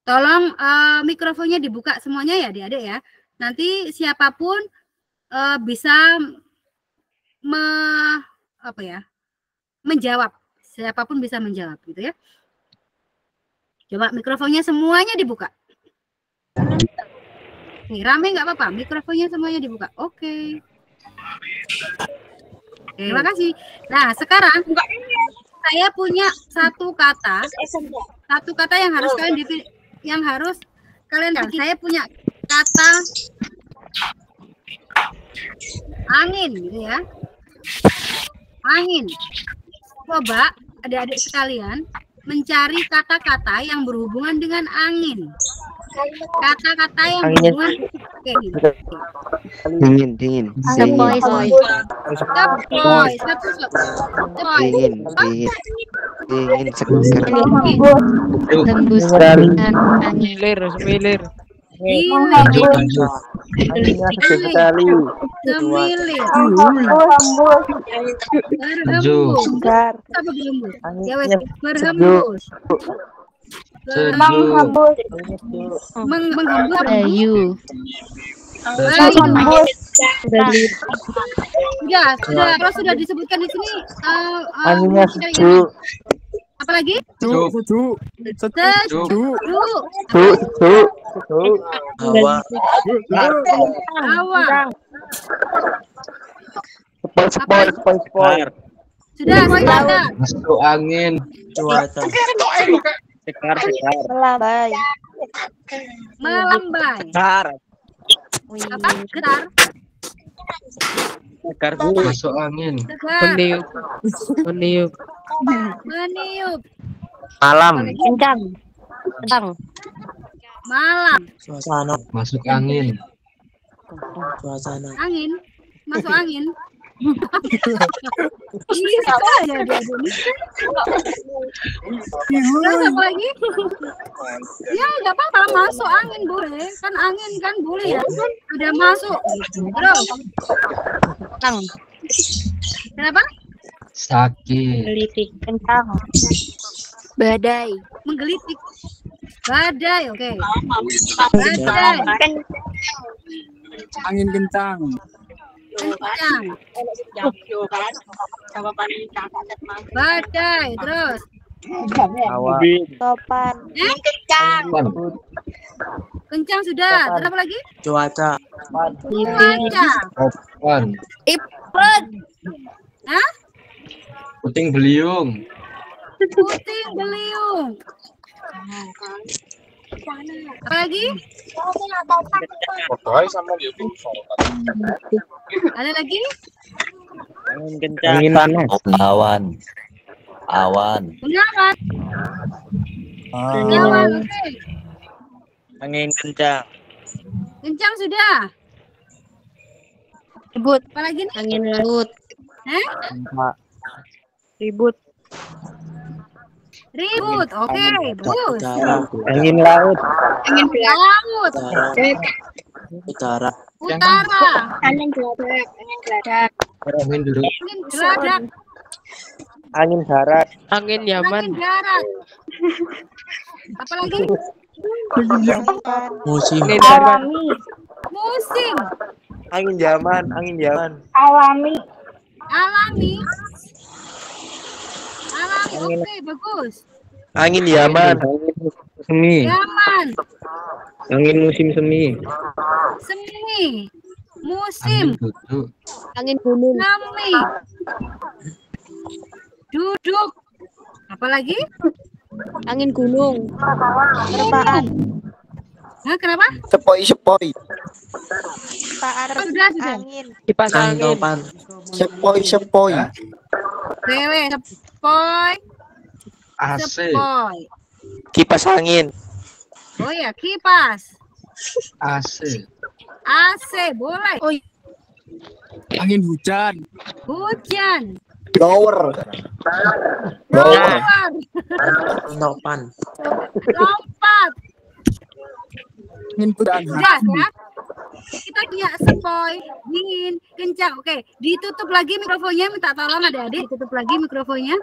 tolong mikrofonnya dibuka semuanya ya adik-adik ya. Nanti siapapun bisa menjawab. Siapapun bisa menjawab gitu ya. Coba mikrofonnya semuanya dibuka. Nih, rame nggak apa-apa, mikrofonnya semuanya dibuka. Oke. Terima kasih. Nah, sekarang saya punya satu kata yang harus kalian bikin. Saya punya kata angin, gitu ya. Angin. Coba adik-adik sekalian mencari kata-kata yang berhubungan dengan angin. Kata-kata yang berhubungan dingin. sepoi. Dingin segar. Tembus Semilir. Sekali. Semilir. Berhembus. Apa berhembus? Ya wes, berhembus. Menghembus. Bayu. Kalau sudah disebutkan di sini. Anginnya sejuk. Apa lagi? Sejuk. Hawa. Sepoi. Sudah. Masuk angin. Cuaca. Melambai. Apa? Getar. Masuk angin. Segar. Meniup. Meniup. Malam. Kencang. Malam. Suasana. Masuk angin. Suasana. Angin. Masuk angin. Iya, aja dia ini. Terus apa lagi? Ya, nggak apa-apa, masuk angin boleh. Kan angin kan boleh ya. Udah masuk. Terus. Kenapa? Sakit. Gelitik. Kencang. Badai. Menggelitik. Badai, oke. Badai. Angin kencang. Kencang. Badai, terus. Awan. Topan. Kencang sudah. Terus apa lagi? Cuaca. Cuaca. Topan. Hah? Puting beliung. Puting beliung. Apa lagi? Ada lagi? Angin kencang. Angin panas. Awan. Pengawan. Pengawan, oke. Angin kencang. Kencang sudah. Ribut. Apa lagi nih? Angin laut. Ribut. Ribut, oke. Bagus. Angin laut. Laut. Utara. Utara. Angin geladak. Angin dulu. Angin geladak. Angin barat. Angin Yaman. Angin darat. Apa lagi? Musim. Musim. Angin Yaman. Alami. Angin. Oke, bagus. Angin Yaman. Semi. Yaman. Angin musim semi. Semi. Musim. Angin duduk. Angin gunung. Semi. Duduk. Apa lagi? Angin gunung. Terpaan. Hah, kenapa? Sepoi. Sudah. Kipas angin. Sepoi. Dewe, sepoi. AC. Sepoi. Kipas angin. Oh ya, kipas. AC. AC, boleh. Oh, Angin hujan. hujan. Blower. Topan. Topan. Lompat. Angin hujan. Sudah ya. Kita punya sepoi, dingin, kencang. Oke, ditutup lagi mikrofonnya. Minta tolong adik-adik, ditutup lagi mikrofonnya.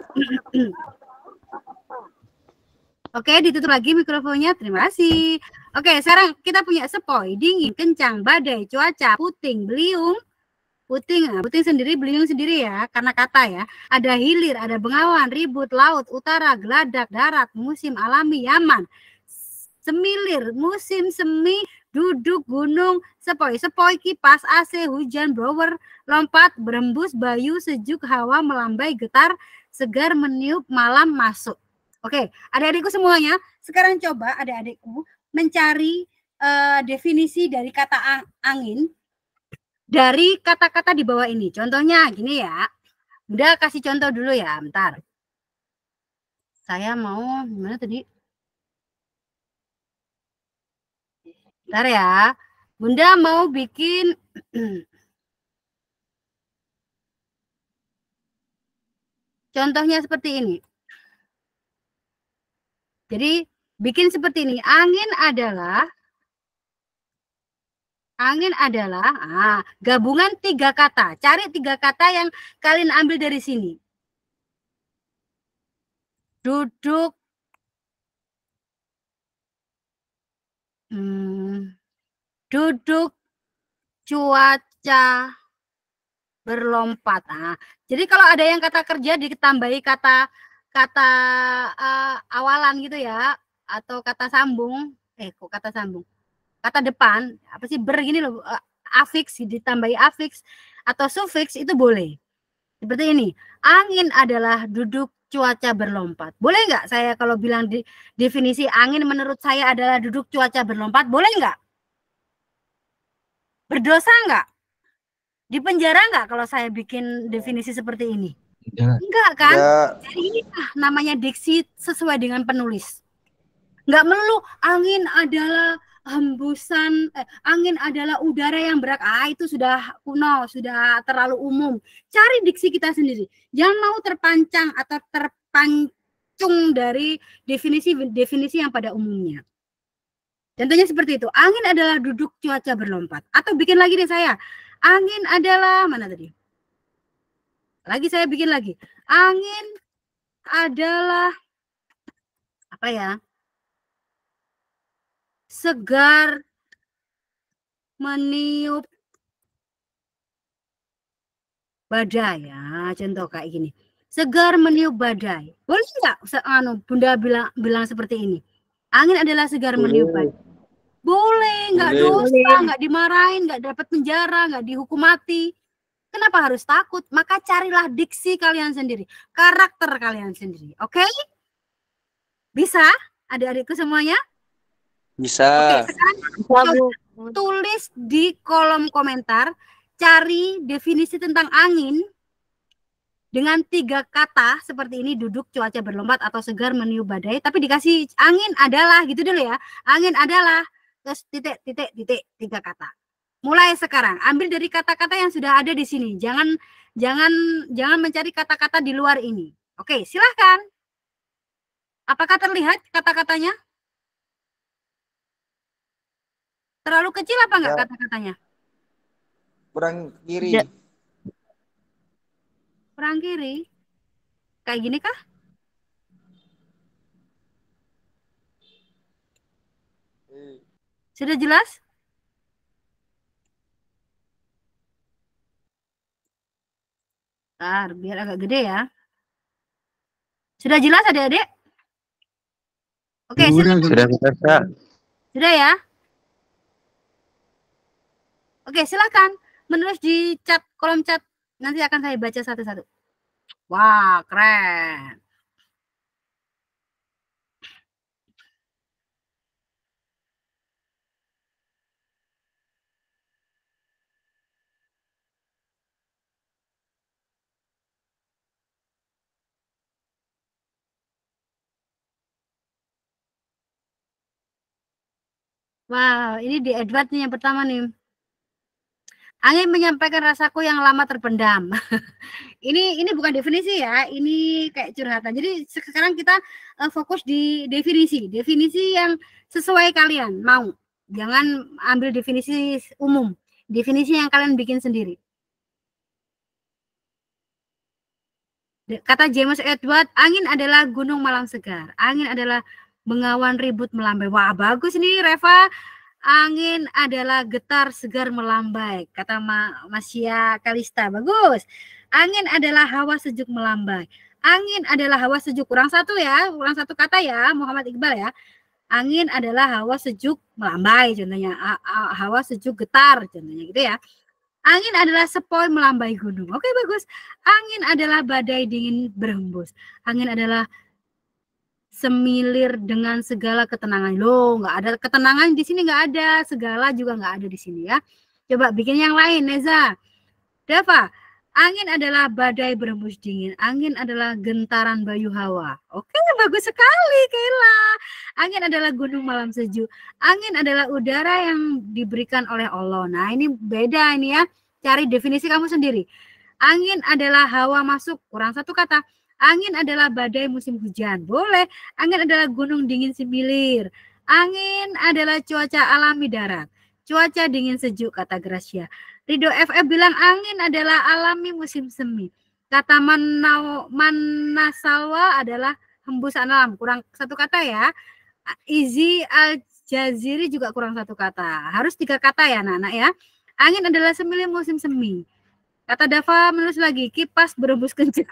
Oke, ditutup lagi mikrofonnya. Terima kasih. Oke, sekarang kita punya sepoi, dingin, kencang, badai, cuaca, puting, beliung, Puting, puting sendiri, beliung sendiri ya, karena kata ya. Ada hilir, ada bengawan, ribut, laut, utara, geladak, darat, musim, alami, Yaman. Semilir, musim, semi, duduk, gunung, sepoi-sepoi, kipas, AC, hujan, blower, lompat, berembus, bayu, sejuk, hawa, melambai, getar, segar, meniup, malam, masuk. Oke, adik-adikku semuanya, sekarang coba adik-adikku mencari definisi dari kata angin dari kata-kata di bawah ini. Contohnya gini ya. Bunda kasih contoh dulu ya, bentar. Saya mau gimana tadi? Bentar ya. Bunda mau bikin contohnya seperti ini. Jadi bikin seperti ini. Angin adalah gabungan 3 kata. Cari 3 kata yang kalian ambil dari sini. Duduk, duduk, cuaca, berlompat. Nah, jadi kalau ada yang kata kerja ditambahi kata awalan gitu ya, atau kata sambung. Kok kata sambung? Kata depan, apa sih begini loh, afiks, ditambahi afiks atau sufiks itu boleh. Seperti ini, angin adalah duduk cuaca berlompat. Boleh nggak saya kalau bilang definisi angin menurut saya adalah duduk cuaca berlompat, boleh nggak? Berdosa nggak? Di penjara nggak kalau saya bikin definisi seperti ini? Enggak kan? Jadi ini namanya diksi sesuai dengan penulis. Nggak melulu angin adalah hembusan, angin adalah udara yang berat. Itu sudah kuno, sudah terlalu umum. Cari diksi kita sendiri. Jangan mau terpancang atau terpancung dari definisi yang pada umumnya. Contohnya seperti itu. Angin adalah duduk cuaca berlompat. Atau bikin lagi deh saya. Angin adalah, mana tadi? Lagi saya bikin lagi. Angin adalah, apa ya? Segar meniup badai ya, contoh kayak gini. Segar meniup badai. Boleh nggak Bunda bilang seperti ini? Angin adalah segar meniup badai. Boleh, nggak dosa, nggak dimarahin, nggak dapat penjara, nggak dihukum mati. Kenapa harus takut? Maka carilah diksi kalian sendiri, karakter kalian sendiri. Oke? Bisa? Adik-adikku semuanya? Bisa. Oke, sekarang tulis di kolom komentar, cari definisi tentang angin dengan 3 kata seperti ini, duduk, cuaca berlompat, atau segar meniup badai. Tapi dikasih angin adalah, gitu dulu ya. Angin adalah, terus titik, 3 kata. Mulai sekarang, ambil dari kata-kata yang sudah ada di sini. Jangan mencari kata-kata di luar ini. Oke, silahkan. Apakah terlihat kata-katanya? Terlalu kecil apa enggak kata-katanya? Kurang kiri. Ya. Kurang kiri. Kayak gini kah? Sudah jelas? Bentar, biar agak gede ya. Sudah jelas adik-adik? Oke, Sudah. Sudah ya? Oke, silakan menulis di kolom chat. Nanti akan saya baca satu-satu. Wah, keren. Wow, ini di Edward nih yang pertama nih. Angin menyampaikan rasaku yang lama terpendam. Ini bukan definisi ya, ini kayak curhatan. Jadi sekarang kita fokus di definisi yang sesuai kalian mau. Jangan ambil definisi umum, definisi yang kalian bikin sendiri. Kata James Edward, angin adalah gunung malam segar. Angin adalah bengawan ribut melambai. Wah, bagus nih Reva. Angin adalah getar segar melambai, kata Masya Kalista. Bagus. Angin adalah hawa sejuk melambai. Angin adalah hawa sejuk. Kurang satu ya, kurang satu kata ya, Muhammad Iqbal ya. Angin adalah hawa sejuk melambai, contohnya. Hawa sejuk getar, contohnya gitu ya. Angin adalah sepoi melambai gunung. Oke, bagus. Angin adalah badai dingin berhembus. Angin adalah semilir dengan segala ketenangan. Loh, nggak ada ketenangan di sini, nggak ada. Segala juga nggak ada di sini ya. Coba bikin yang lain, Neza. Dava, angin adalah badai berhembus dingin. Angin adalah gentaran bayu hawa. Oke, bagus sekali, Kayla. Angin adalah gunung malam sejuk. Angin adalah udara yang diberikan oleh Allah. Nah, ini beda ini ya. Cari definisi kamu sendiri. Angin adalah hawa masuk. Kurang satu kata. Angin adalah badai musim hujan. Boleh. Angin adalah gunung dingin semilir. Angin adalah cuaca alami darat. Cuaca dingin sejuk, kata Gracia. Rido FF bilang angin adalah alami musim semi. Kata Manasalwa adalah hembusan alam. Kurang satu kata ya. Izi Al-Jaziri juga kurang satu kata. Harus 3 kata ya anak-anak ya. Angin adalah semilir musim semi. Kata Dava menulis lagi, kipas berembus kencang.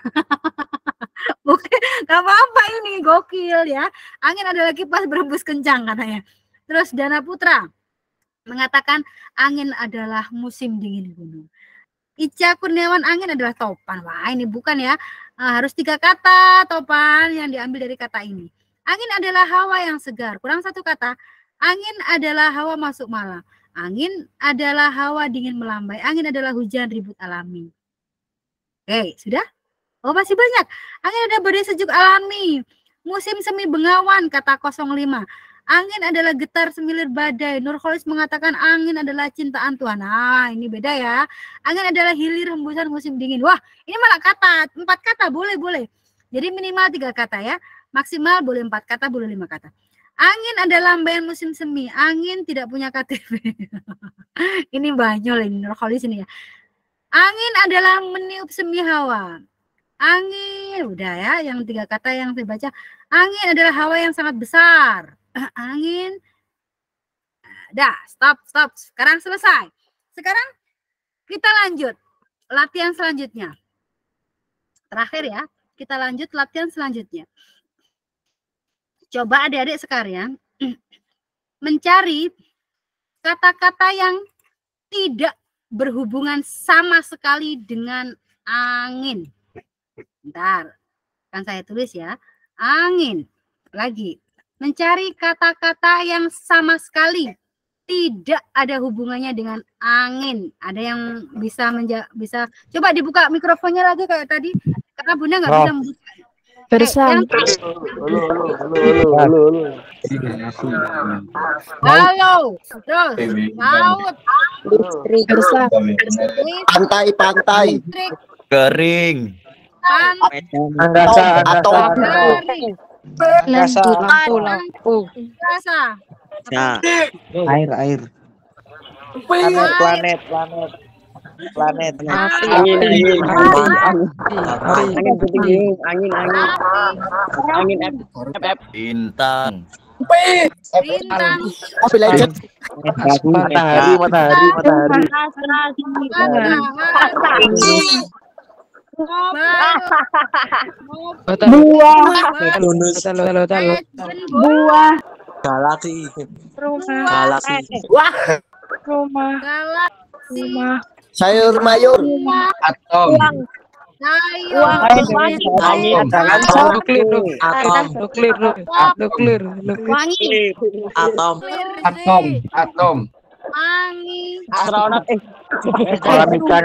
Oke, gak apa-apa ini, gokil ya. Angin adalah kipas berembus kencang katanya. Terus Dana Putra mengatakan angin adalah musim dingin gunung. Ica Kurniawan, angin adalah topan. Wah, ini bukan ya. Harus 3 kata topan yang diambil dari kata ini. Angin adalah hawa yang segar. Kurang satu kata. Angin adalah hawa masuk malam. Angin adalah hawa dingin melambai. Angin adalah hujan ribut alami. Oke, sudah? Oh, masih banyak. Angin adalah badai sejuk alami. Musim semi bengawan, kata 05. Angin adalah getar semilir badai. Nurholis mengatakan angin adalah cintaan Tuhan. Nah, ini beda ya. Angin adalah hilir hembusan musim dingin. Wah, ini malah kata. 4 kata, boleh. Jadi minimal 3 kata ya. Maksimal boleh 4 kata, boleh 5 kata. Angin adalah lambaian musim semi. Angin tidak punya KTP. Ini banyol ini, Nurholis ini ya. Angin adalah meniup semi hawa. Angin, udah ya, yang 3 kata yang saya baca. Angin adalah hawa yang sangat besar. Angin. Dah, stop. Sekarang selesai. Sekarang kita lanjut latihan selanjutnya. Terakhir ya, kita lanjut latihan selanjutnya. Coba adik-adik sekalian mencari kata-kata yang tidak berhubungan sama sekali dengan angin. Bentar, kan saya tulis ya. Angin. Lagi. Mencari kata-kata yang sama sekali tidak ada hubungannya dengan angin. Ada yang bisa coba dibuka mikrofonnya lagi kayak tadi. Karena Bunda nggak bisa membuka. Bersam. Halo. Terus. Laut. Bersam. Pantai. Kering. Angkasa. Lampu. Air. Planet. Angin. Bintang. Matahari. Buah. Galaksi. Rumah. Sayur mayur. Atom. Atom. Angin. Astronot. Kolam ikan.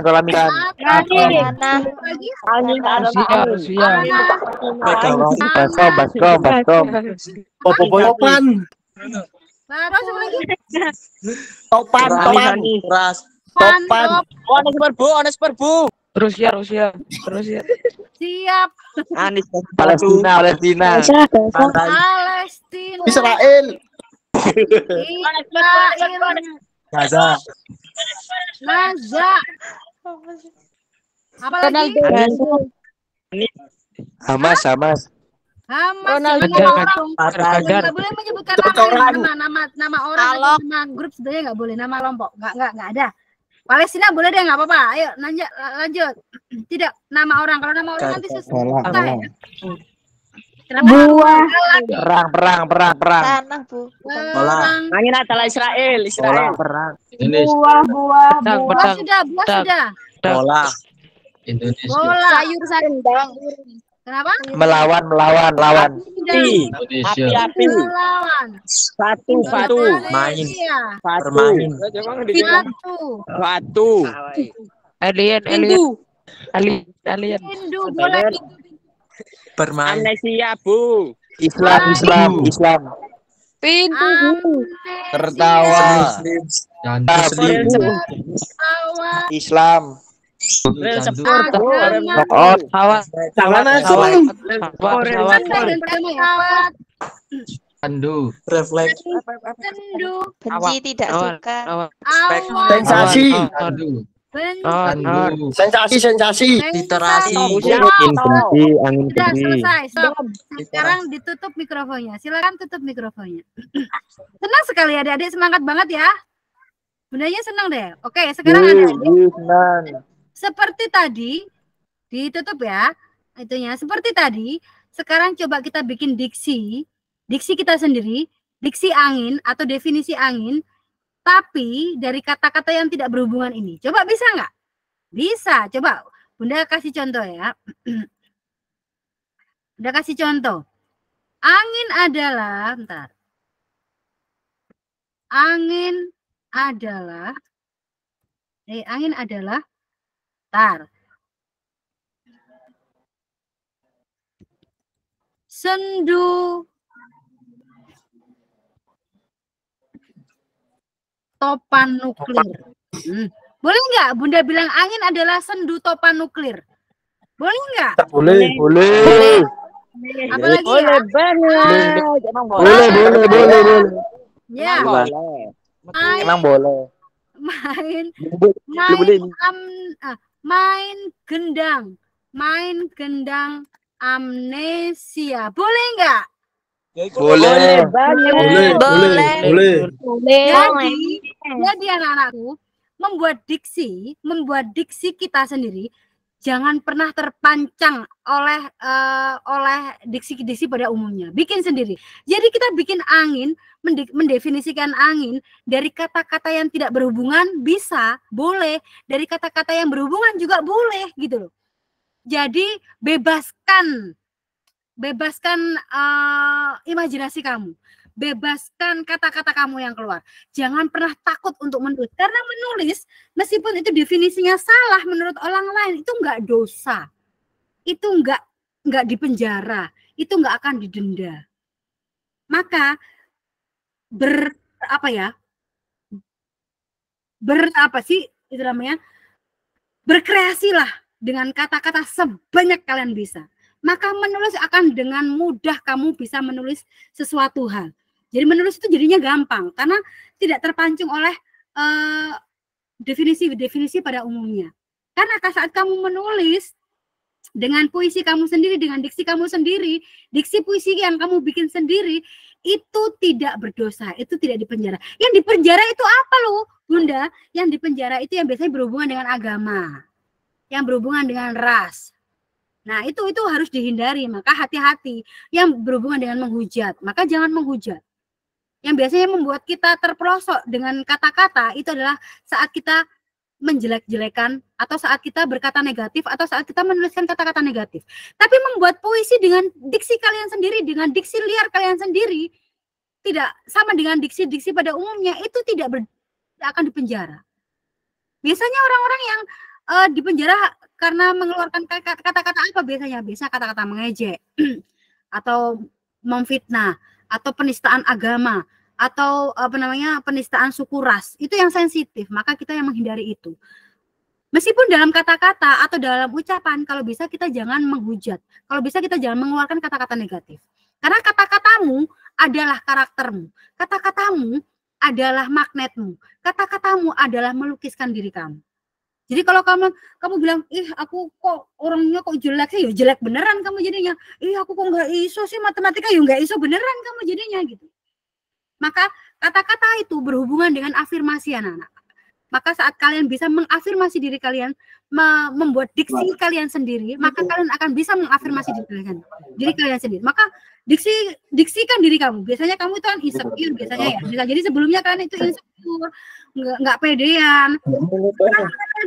Baskom. Topan. Topan. Anis perbu. Rusia. Siap. Palestina. Israel. Gaza. Apa lagi? Hamas. Hamas Ronaldo. jangan nama orang. Kadar. Nggak boleh menyebutkan Cocoran. nama orang atau nama grup sebenarnya nggak boleh, nama kelompok nggak ada. Palestina boleh deh, nggak apa-apa. Ayo lanjut. Tidak nama orang, kalau nama orang nanti susah ya. Buah. Perang. Tanah, Bu. Orang. Angin adalah Israel. Perang. Buah. Buah sudah. Bola. Indonesia. Bola. Sayur sandang. Kenapa? Melawan. Indonesia. Api. Melawan. Satu. Main. Malaysia. Bermain. Satu. Alien. Hindu boleh. Bermain. Amnesia, Bu. Islam. Pintu. Tertawa. Jangan selingkuh. Tertawa. Islam. Agama. Jangan Anda dan tertawa. Pandu. Refleks. Sendu. Benci tidak suka. Awal. Sensasi. Pandu. Benci. Sensasi. Literasi. Angin Sudah gede. selesai. Stop. Sekarang ditutup mikrofonnya. Silakan tutup mikrofonnya. Senang sekali adik-adik, semangat banget ya. Bundanya senang deh. Oke, sekarang adik-adik seperti tadi ditutup ya. Itunya seperti tadi. Sekarang coba kita bikin diksi kita sendiri, diksi angin atau definisi angin, tapi dari kata-kata yang tidak berhubungan ini. Coba bisa nggak? Bisa. Coba Bunda kasih contoh ya. Bunda kasih contoh. Angin adalah, bentar. Angin adalah, sendu topan nuklir. Boleh nggak Bunda bilang angin adalah sendu topan nuklir? Boleh nggak? Boleh. Apalagi Boleh ya? banget. Boleh. Ya. Emang boleh. Main gendang amnesia. Boleh nggak? Boleh. Jadi anak-anakku, membuat diksi kita sendiri jangan pernah terpancang oleh diksi-diksi pada umumnya. Bikin sendiri. Jadi kita bikin angin, mendefinisikan angin dari kata-kata yang tidak berhubungan bisa, boleh. Dari kata-kata yang berhubungan juga boleh gitu loh. Jadi bebaskan imajinasi kamu. Bebaskan kata-kata kamu yang keluar. Jangan pernah takut untuk menulis. Karena menulis, meskipun itu definisinya salah menurut orang lain, itu enggak dosa. Itu enggak dipenjara. Itu enggak akan didenda. Maka berkreasilah dengan kata-kata sebanyak kalian bisa. Maka menulis akan dengan mudah kamu bisa menulis sesuatu hal. Jadi menulis itu jadinya gampang karena tidak terpancing oleh definisi-definisi pada umumnya. Karena saat kamu menulis dengan puisi kamu sendiri, dengan diksi kamu sendiri, diksi puisi yang kamu bikin sendiri, itu tidak berdosa, itu tidak dipenjara. Yang dipenjara itu apa loh, Bunda? Yang dipenjara itu yang biasanya berhubungan dengan agama, yang berhubungan dengan ras. Nah, itu harus dihindari, maka hati-hati. Yang berhubungan dengan menghujat, maka jangan menghujat. Yang biasanya membuat kita terpelosok dengan kata-kata itu adalah saat kita menjelek-jelekan atau saat kita berkata negatif atau saat kita menuliskan kata-kata negatif. Tapi membuat puisi dengan diksi kalian sendiri, dengan diksi liar kalian sendiri, tidak sama dengan diksi-diksi pada umumnya, itu tidak akan dipenjara. Biasanya orang-orang yang dipenjara karena mengeluarkan kata-kata apa biasanya? Biasa kata-kata mengejek atau memfitnah atau penistaan agama atau penistaan suku ras. Itu yang sensitif, maka kita yang menghindari itu. Meskipun dalam kata-kata atau dalam ucapan, kalau bisa kita jangan menghujat. Kalau bisa kita jangan mengeluarkan kata-kata negatif. Karena kata-katamu adalah karaktermu. Kata-katamu adalah magnetmu. Kata-katamu adalah melukiskan diri kamu. Jadi kalau kamu bilang, ih aku kok orangnya kok jelek sih, ya jelek beneran kamu jadinya. Ih aku kok nggak iso sih matematika, ya nggak iso beneran kamu jadinya gitu. Maka kata-kata itu berhubungan dengan afirmasi anak-anak. Maka saat kalian bisa mengafirmasi diri kalian, membuat diksi kalian sendiri, maka kalian akan bisa mengafirmasi diri kalian sendiri. Maka diksikan diri kamu. Biasanya kamu itu kan insecure biasanya ya. Bisa jadi sebelumnya kalian itu insecure, nggak pedean.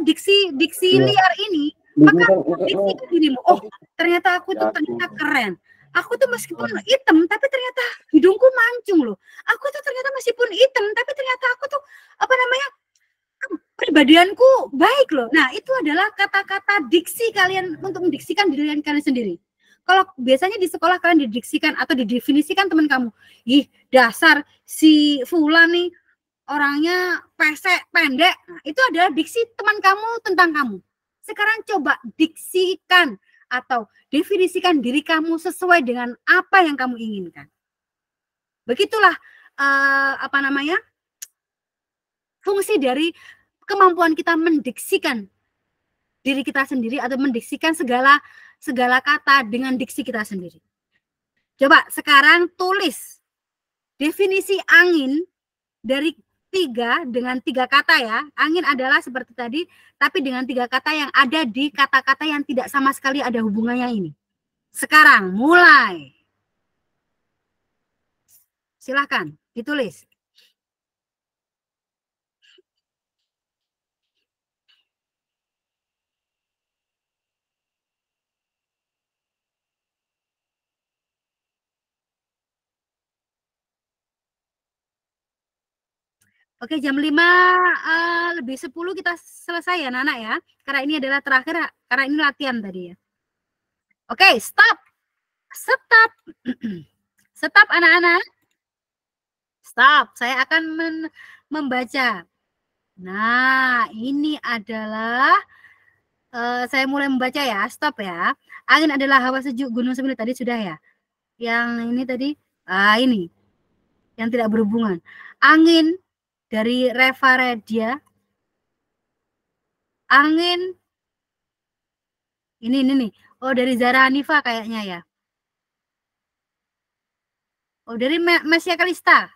Diksi liar ini, maka diksikan dirimu. Oh, ternyata aku tuh ternyata keren. Aku tuh meskipun hitam, tapi ternyata hidungku mancung loh. Aku tuh ternyata meskipun hitam, tapi ternyata aku tuh kepribadianku baik loh. Nah, itu adalah kata-kata diksi kalian untuk mendiksikan diri kalian sendiri. Kalau biasanya di sekolah kalian didiksikan atau didefinisikan teman kamu, ih dasar si Fulan nih orangnya pesek, pendek. Nah, itu adalah diksi teman kamu tentang kamu. Sekarang coba diksikan atau definisikan diri kamu sesuai dengan apa yang kamu inginkan. Begitulah fungsi dari kemampuan kita mendiksikan diri kita sendiri atau mendiksikan segala kata dengan diksi kita sendiri. Coba sekarang tulis definisi angin dari 3 dengan 3 kata ya. Angin adalah seperti tadi, tapi dengan 3 kata yang ada di kata-kata yang tidak sama sekali ada hubungannya ini. Sekarang mulai. Silahkan ditulis. Oke, jam 5 lebih 10 kita selesai ya, Nana ya. Karena ini adalah terakhir, karena ini latihan tadi ya. Oke, stop. Stop. Stop anak-anak. Stop. Saya akan membaca. Nah, ini adalah saya mulai membaca ya. Stop ya. Angin adalah hawa sejuk Gunung Sembilan tadi sudah ya. Yang ini tadi, ini yang tidak berhubungan. Angin dari Reva Redia. Angin. Ini nih. Oh, dari Zara Hanifa kayaknya ya. Oh, dari Mesya Kalista.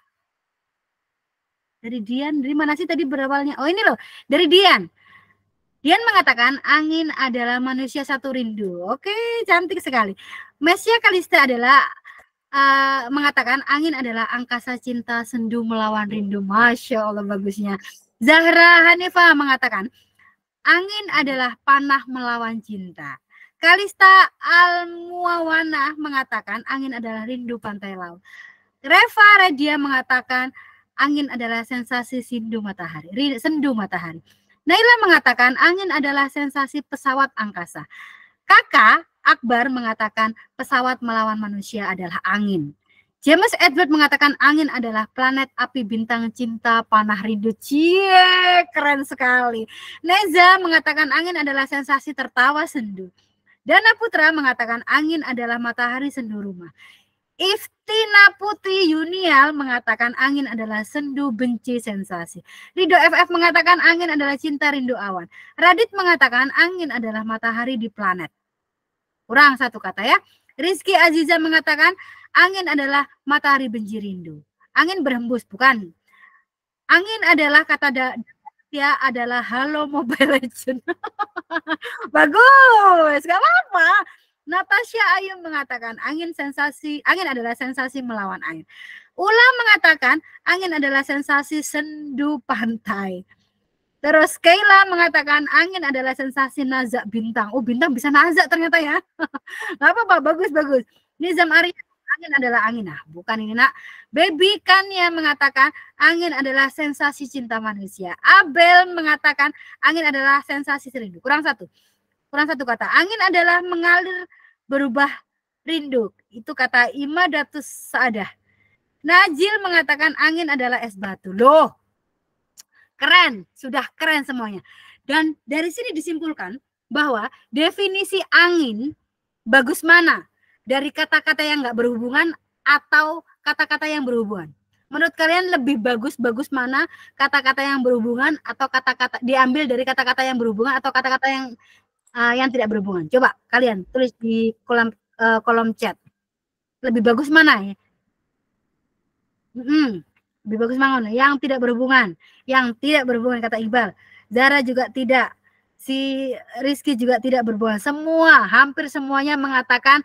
Dari Dian, dari mana sih tadi berawalnya? Oh, ini loh, dari Dian. Dian mengatakan angin adalah manusia satu rindu. Oke, cantik sekali. Mesya Kalista adalah mengatakan angin adalah angkasa cinta sendu melawan rindu. Masya Allah bagusnya. Zahra Hanifah mengatakan angin adalah panah melawan cinta. Kalista Al-Muawana mengatakan angin adalah rindu pantai laut. Reva Redia mengatakan angin adalah sensasi sendu matahari. Naila mengatakan angin adalah sensasi pesawat angkasa. Kakak Akbar mengatakan pesawat melawan manusia adalah angin. James Edward mengatakan angin adalah planet api bintang cinta panah rindu. Cie, keren sekali. Neza mengatakan angin adalah sensasi tertawa sendu. Dana Putra mengatakan angin adalah matahari sendu rumah. Iftina Putri Yunial mengatakan angin adalah sendu benci sensasi. Rido FF mengatakan angin adalah cinta rindu awan. Radit mengatakan angin adalah matahari di planet. Kurang satu kata ya. Rizky Aziza mengatakan angin adalah matahari benci rindu. Angin berhembus, bukan. Angin adalah kata dia adalah halo Mobile Legend. Bagus, gak apa-apa. Natasha Ayu mengatakan angin adalah sensasi melawan air. Ulam mengatakan angin adalah sensasi sendu pantai. Terus Kayla mengatakan angin adalah sensasi nazak bintang. Oh, bintang bisa nazak ternyata ya. Gak apa-apa, bagus. Nizam Arya, angin adalah angin. Nah, bukan ini nak. Baby Kanya mengatakan angin adalah sensasi cinta manusia. Abel mengatakan angin adalah sensasi rindu. Kurang satu kata. Angin adalah mengalir berubah rindu. Itu kata Imadatus Saadah. Najil mengatakan angin adalah es batu. Loh, keren, sudah keren semuanya. Dan dari sini disimpulkan bahwa definisi angin bagus mana? Dari kata-kata yang nggak berhubungan atau kata-kata yang berhubungan. Menurut kalian lebih bagus mana kata-kata yang berhubungan atau kata-kata diambil dari kata-kata yang berhubungan atau kata-kata yang tidak berhubungan? Coba kalian tulis di kolom chat. Lebih bagus mana ya? Lebih bagus mana? Yang tidak berhubungan. Yang tidak berhubungan kata Iqbal. Zara juga tidak. Si Rizky juga tidak berhubungan. Hampir semuanya mengatakan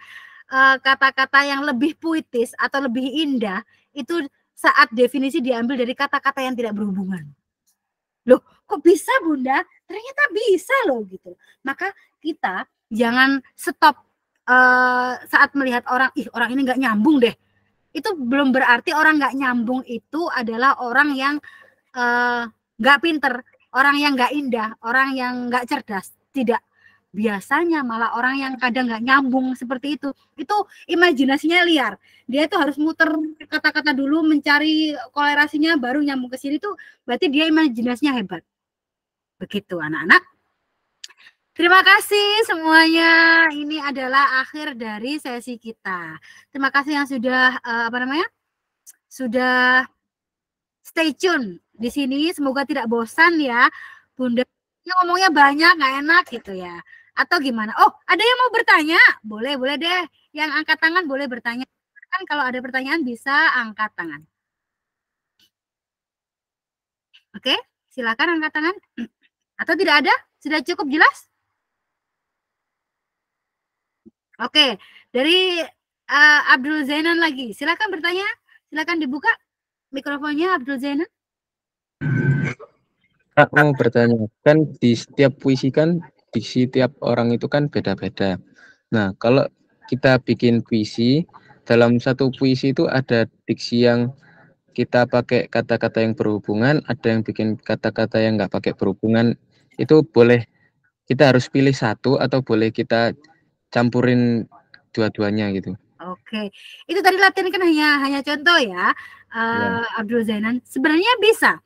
kata-kata yang lebih puitis atau lebih indah itu saat definisi diambil dari kata-kata yang tidak berhubungan. Loh, kok bisa Bunda? Ternyata bisa loh gitu. Maka kita jangan stop saat melihat orang, orang ini nggak nyambung deh. Itu belum berarti orang nggak nyambung itu adalah orang yang nggak pinter, orang yang nggak indah, orang yang nggak cerdas. Tidak. Biasanya malah orang yang kadang nggak nyambung seperti itu imajinasinya liar. Dia itu harus muter kata-kata dulu, mencari kolerasinya, baru nyambung ke sini tuh berarti dia imajinasinya hebat. Begitu anak-anak. Terima kasih semuanya. Ini adalah akhir dari sesi kita. Terima kasih yang sudah sudah stay tune di sini. Semoga tidak bosan ya. Bunda ngomongnya banyak, nggak enak gitu ya. Atau gimana? Oh, ada yang mau bertanya? Boleh deh. Yang angkat tangan boleh bertanya. Kan kalau ada pertanyaan bisa angkat tangan. Oke, silakan angkat tangan. Atau tidak ada? Sudah cukup jelas? Oke, dari Abdul Zainan lagi. Silakan bertanya. Silakan dibuka mikrofonnya Abdul Zainan. Aku mau bertanya, kan di setiap puisi kan diksi tiap orang itu kan beda-beda. Nah, kalau kita bikin puisi, dalam satu puisi itu ada diksi yang kita pakai kata-kata yang berhubungan, ada yang bikin kata-kata yang nggak pakai berhubungan. Itu boleh kita harus pilih satu atau boleh kita campurin dua-duanya gitu. Oke, itu tadi latihan kan hanya contoh ya, Abdul Zainan. Sebenarnya bisa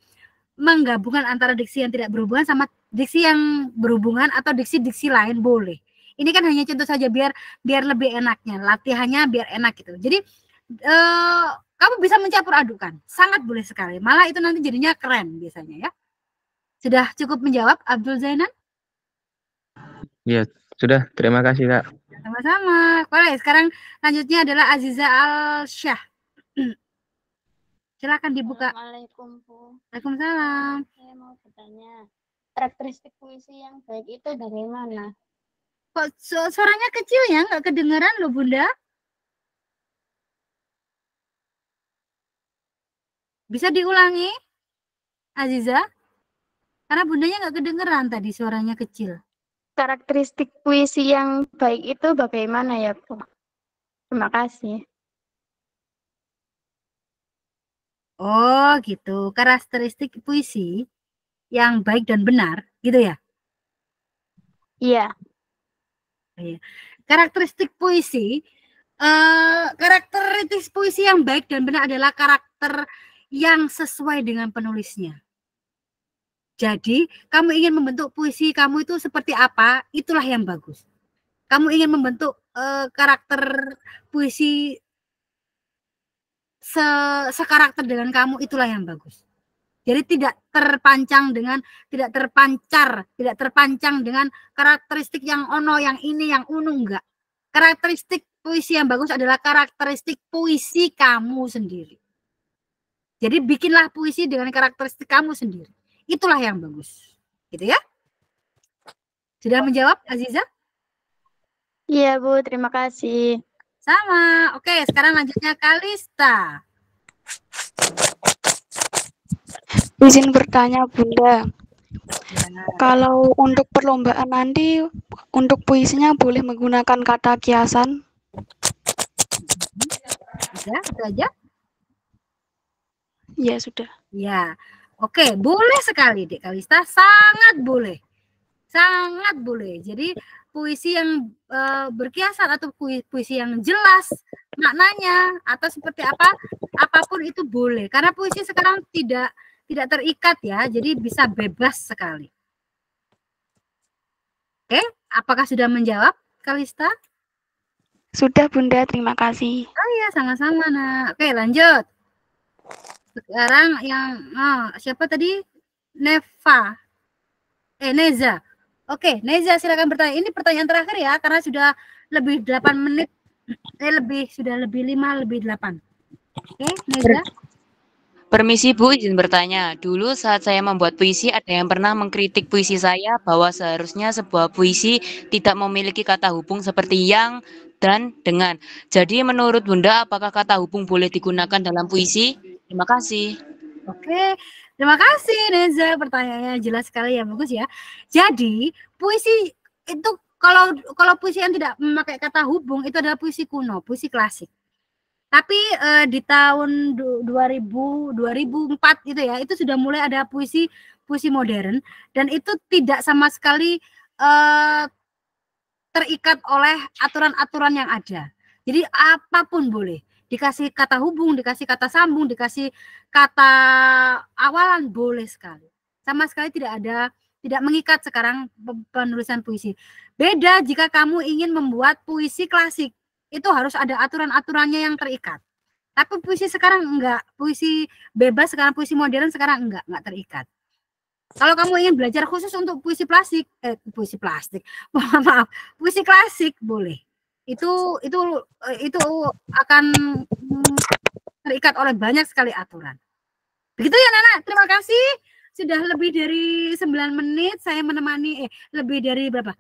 menggabungkan antara diksi yang tidak berhubungan sama diksi yang berhubungan atau diksi-diksi lain boleh. Ini kan hanya contoh saja biar lebih enaknya, latihannya biar enak gitu. Jadi kamu bisa mencampur adukan, sangat boleh sekali. Malah itu nanti jadinya keren biasanya ya. Sudah cukup menjawab Abdul Zainan? Ya, sudah. Terima kasih, Kak. Sama-sama. Boleh, sekarang lanjutnya adalah Aziza Al-Syah. Silakan dibuka. Assalamualaikum, Bu. Waalaikumsalam. Saya mau bertanya, karakteristik puisi yang baik itu bagaimana? Kok suaranya kecil ya, nggak kedengeran loh Bunda? Bisa diulangi, Aziza? Karena Bundanya nggak kedengeran tadi, suaranya kecil. Karakteristik puisi yang baik itu bagaimana ya, Bu? Terima kasih. Oh gitu, karakteristik puisi yang baik dan benar, gitu ya? Iya. Karakteristik puisi, karakteristik puisi yang baik dan benar adalah karakter yang sesuai dengan penulisnya. Jadi, kamu ingin membentuk puisi kamu itu seperti apa, itulah yang bagus. Kamu ingin membentuk karakter puisi sekarakter dengan kamu, itulah yang bagus. Jadi tidak terpancang dengan karakteristik yang ono, yang ini, yang unu, enggak. Karakteristik puisi yang bagus adalah karakteristik puisi kamu sendiri. Jadi bikinlah puisi dengan karakteristik kamu sendiri. Itulah yang bagus. Gitu ya? Sudah menjawab, Aziza? Iya, Bu. Terima kasih. Sama. Oke, sekarang lanjutnya Kalista. Izin bertanya, Bunda. Kalau untuk perlombaan nanti, untuk puisinya boleh menggunakan kata kiasan? Ya, itu aja? Ya, sudah. Ya. Oke, boleh sekali, Dek Kalista. Sangat boleh. Sangat boleh. Jadi puisi yang berkiasan atau puisi yang jelas maknanya atau seperti apa, apapun itu boleh. Karena puisi sekarang tidak terikat ya, jadi bisa bebas sekali. Oke, apakah sudah menjawab, Kalista? Sudah, Bunda. Terima kasih. Oh iya, sama-sama, Nak. Oke, lanjut. Sekarang yang siapa tadi? Neza. Oke, Neza silakan bertanya. Ini pertanyaan terakhir ya, karena sudah lebih 8 menit. Sudah lebih 5, lebih 8. Oke, Neza. Permisi Bu, izin bertanya. Dulu saat saya membuat puisi, ada yang pernah mengkritik puisi saya bahwa seharusnya sebuah puisi tidak memiliki kata hubung seperti yang, dan, dengan. Jadi menurut Bunda, apakah kata hubung boleh digunakan dalam puisi? Terima kasih. Oke, terima kasih Neza. Pertanyaannya jelas sekali ya, bagus ya. Jadi puisi itu kalau puisi yang tidak memakai kata hubung itu adalah puisi kuno, puisi klasik. Tapi di tahun 2004 gitu ya, itu sudah mulai ada puisi modern dan itu tidak sama sekali terikat oleh aturan-aturan yang ada. Jadi apapun boleh. Dikasih kata hubung, dikasih kata sambung, dikasih kata awalan boleh sekali. Sama sekali tidak mengikat sekarang penulisan puisi. Beda jika kamu ingin membuat puisi klasik. Itu harus ada aturan-aturannya yang terikat. Tapi puisi sekarang enggak, puisi bebas sekarang, puisi modern sekarang enggak terikat. Kalau kamu ingin belajar khusus untuk puisi klasik, puisi klasik boleh. Itu akan terikat oleh banyak sekali aturan. Begitu ya Nana, terima kasih. Sudah lebih dari 9 menit saya menemani, lebih dari berapa?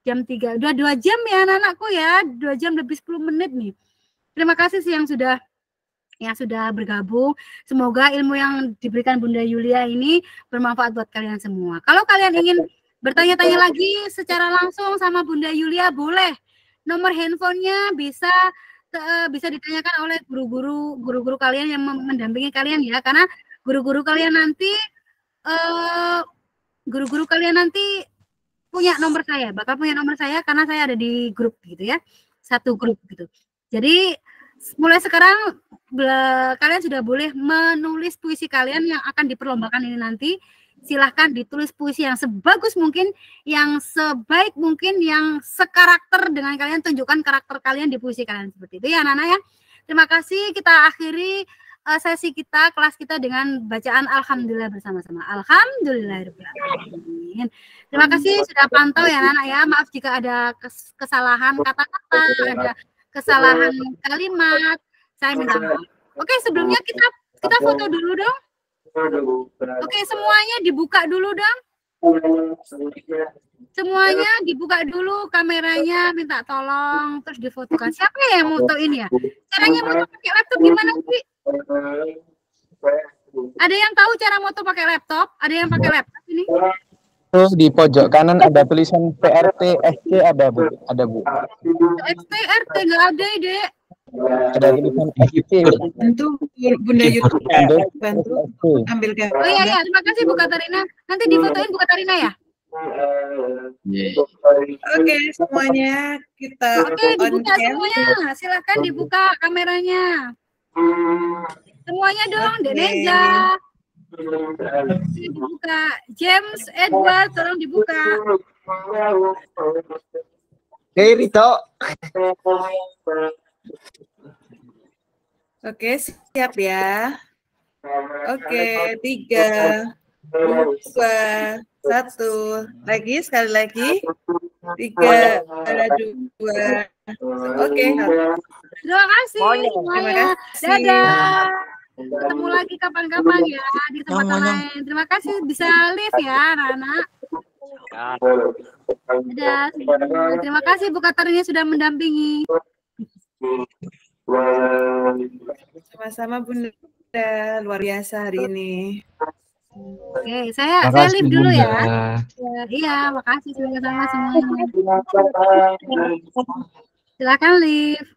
Jam 3, udah 2 jam ya anakku ya, 2 jam lebih 10 menit nih. Terima kasih sih yang sudah bergabung. Semoga ilmu yang diberikan Bunda Yulia ini bermanfaat buat kalian semua. Kalau kalian ingin bertanya-tanya lagi secara langsung sama Bunda Yulia, boleh. Nomor handphonenya bisa ditanyakan oleh guru-guru kalian yang mendampingi kalian ya, karena guru-guru kalian nanti punya nomor saya, bakal punya nomor saya karena saya ada di grup gitu ya, satu grup gitu. Jadi mulai sekarang kalian sudah boleh menulis puisi kalian yang akan diperlombakan ini nanti. Silahkan ditulis puisi yang sebagus mungkin, yang sebaik mungkin, yang sekarakter dengan kalian, tunjukkan karakter kalian di puisi kalian seperti itu ya anak-anak ya. Terima kasih, kita akhiri sesi kita, kelas kita dengan bacaan Alhamdulillah bersama-sama. Alhamdulillahirrahmanirrahim. Terima kasih sudah pantau ya anak-anak ya. Maaf jika ada kesalahan kata-kata, ada kesalahan kalimat. Saya minta maaf. Oke, sebelumnya kita foto dulu dong. Oke, semuanya dibuka dulu dong. Semuanya dibuka dulu kameranya, minta tolong terus difotokan. Siapa yang motoin ya? Caranya moto pakai laptop gimana sih? Ada yang tahu cara moto pakai laptop? Ada yang pakai laptop ini? Terus di pojok kanan ada tulisan PRT SC ada Bu. ST RT nggak ada Dek. Ada tulisan SC. Tentu Bunda Yulia bantu ambil gambar. Oh iya, terima kasih Bu Katarina. Nanti difotoin Bu Katarina ya. Oke, semuanya kita dibuka semuanya. Silakan dibuka kameranya. Semuanya dong, Deneza. Dibuka. James Edward, tolong dibuka. Hei Rito. Oke, siap ya. Oke, 3, 2, 1. Lagi, sekali lagi. 3, 2. Oke. Terima kasih semuanya. Dadah. Ketemu lagi kapan-kapan ya di tempat lain. Terima kasih, bisa live ya anak-anak. Dadah. Terima kasih Bu Katarina sudah mendampingi. Sama-sama Bunda, luar biasa hari ini. Oke, saya live dulu ya. Iya, makasih sama-sama semuanya. Silakan live.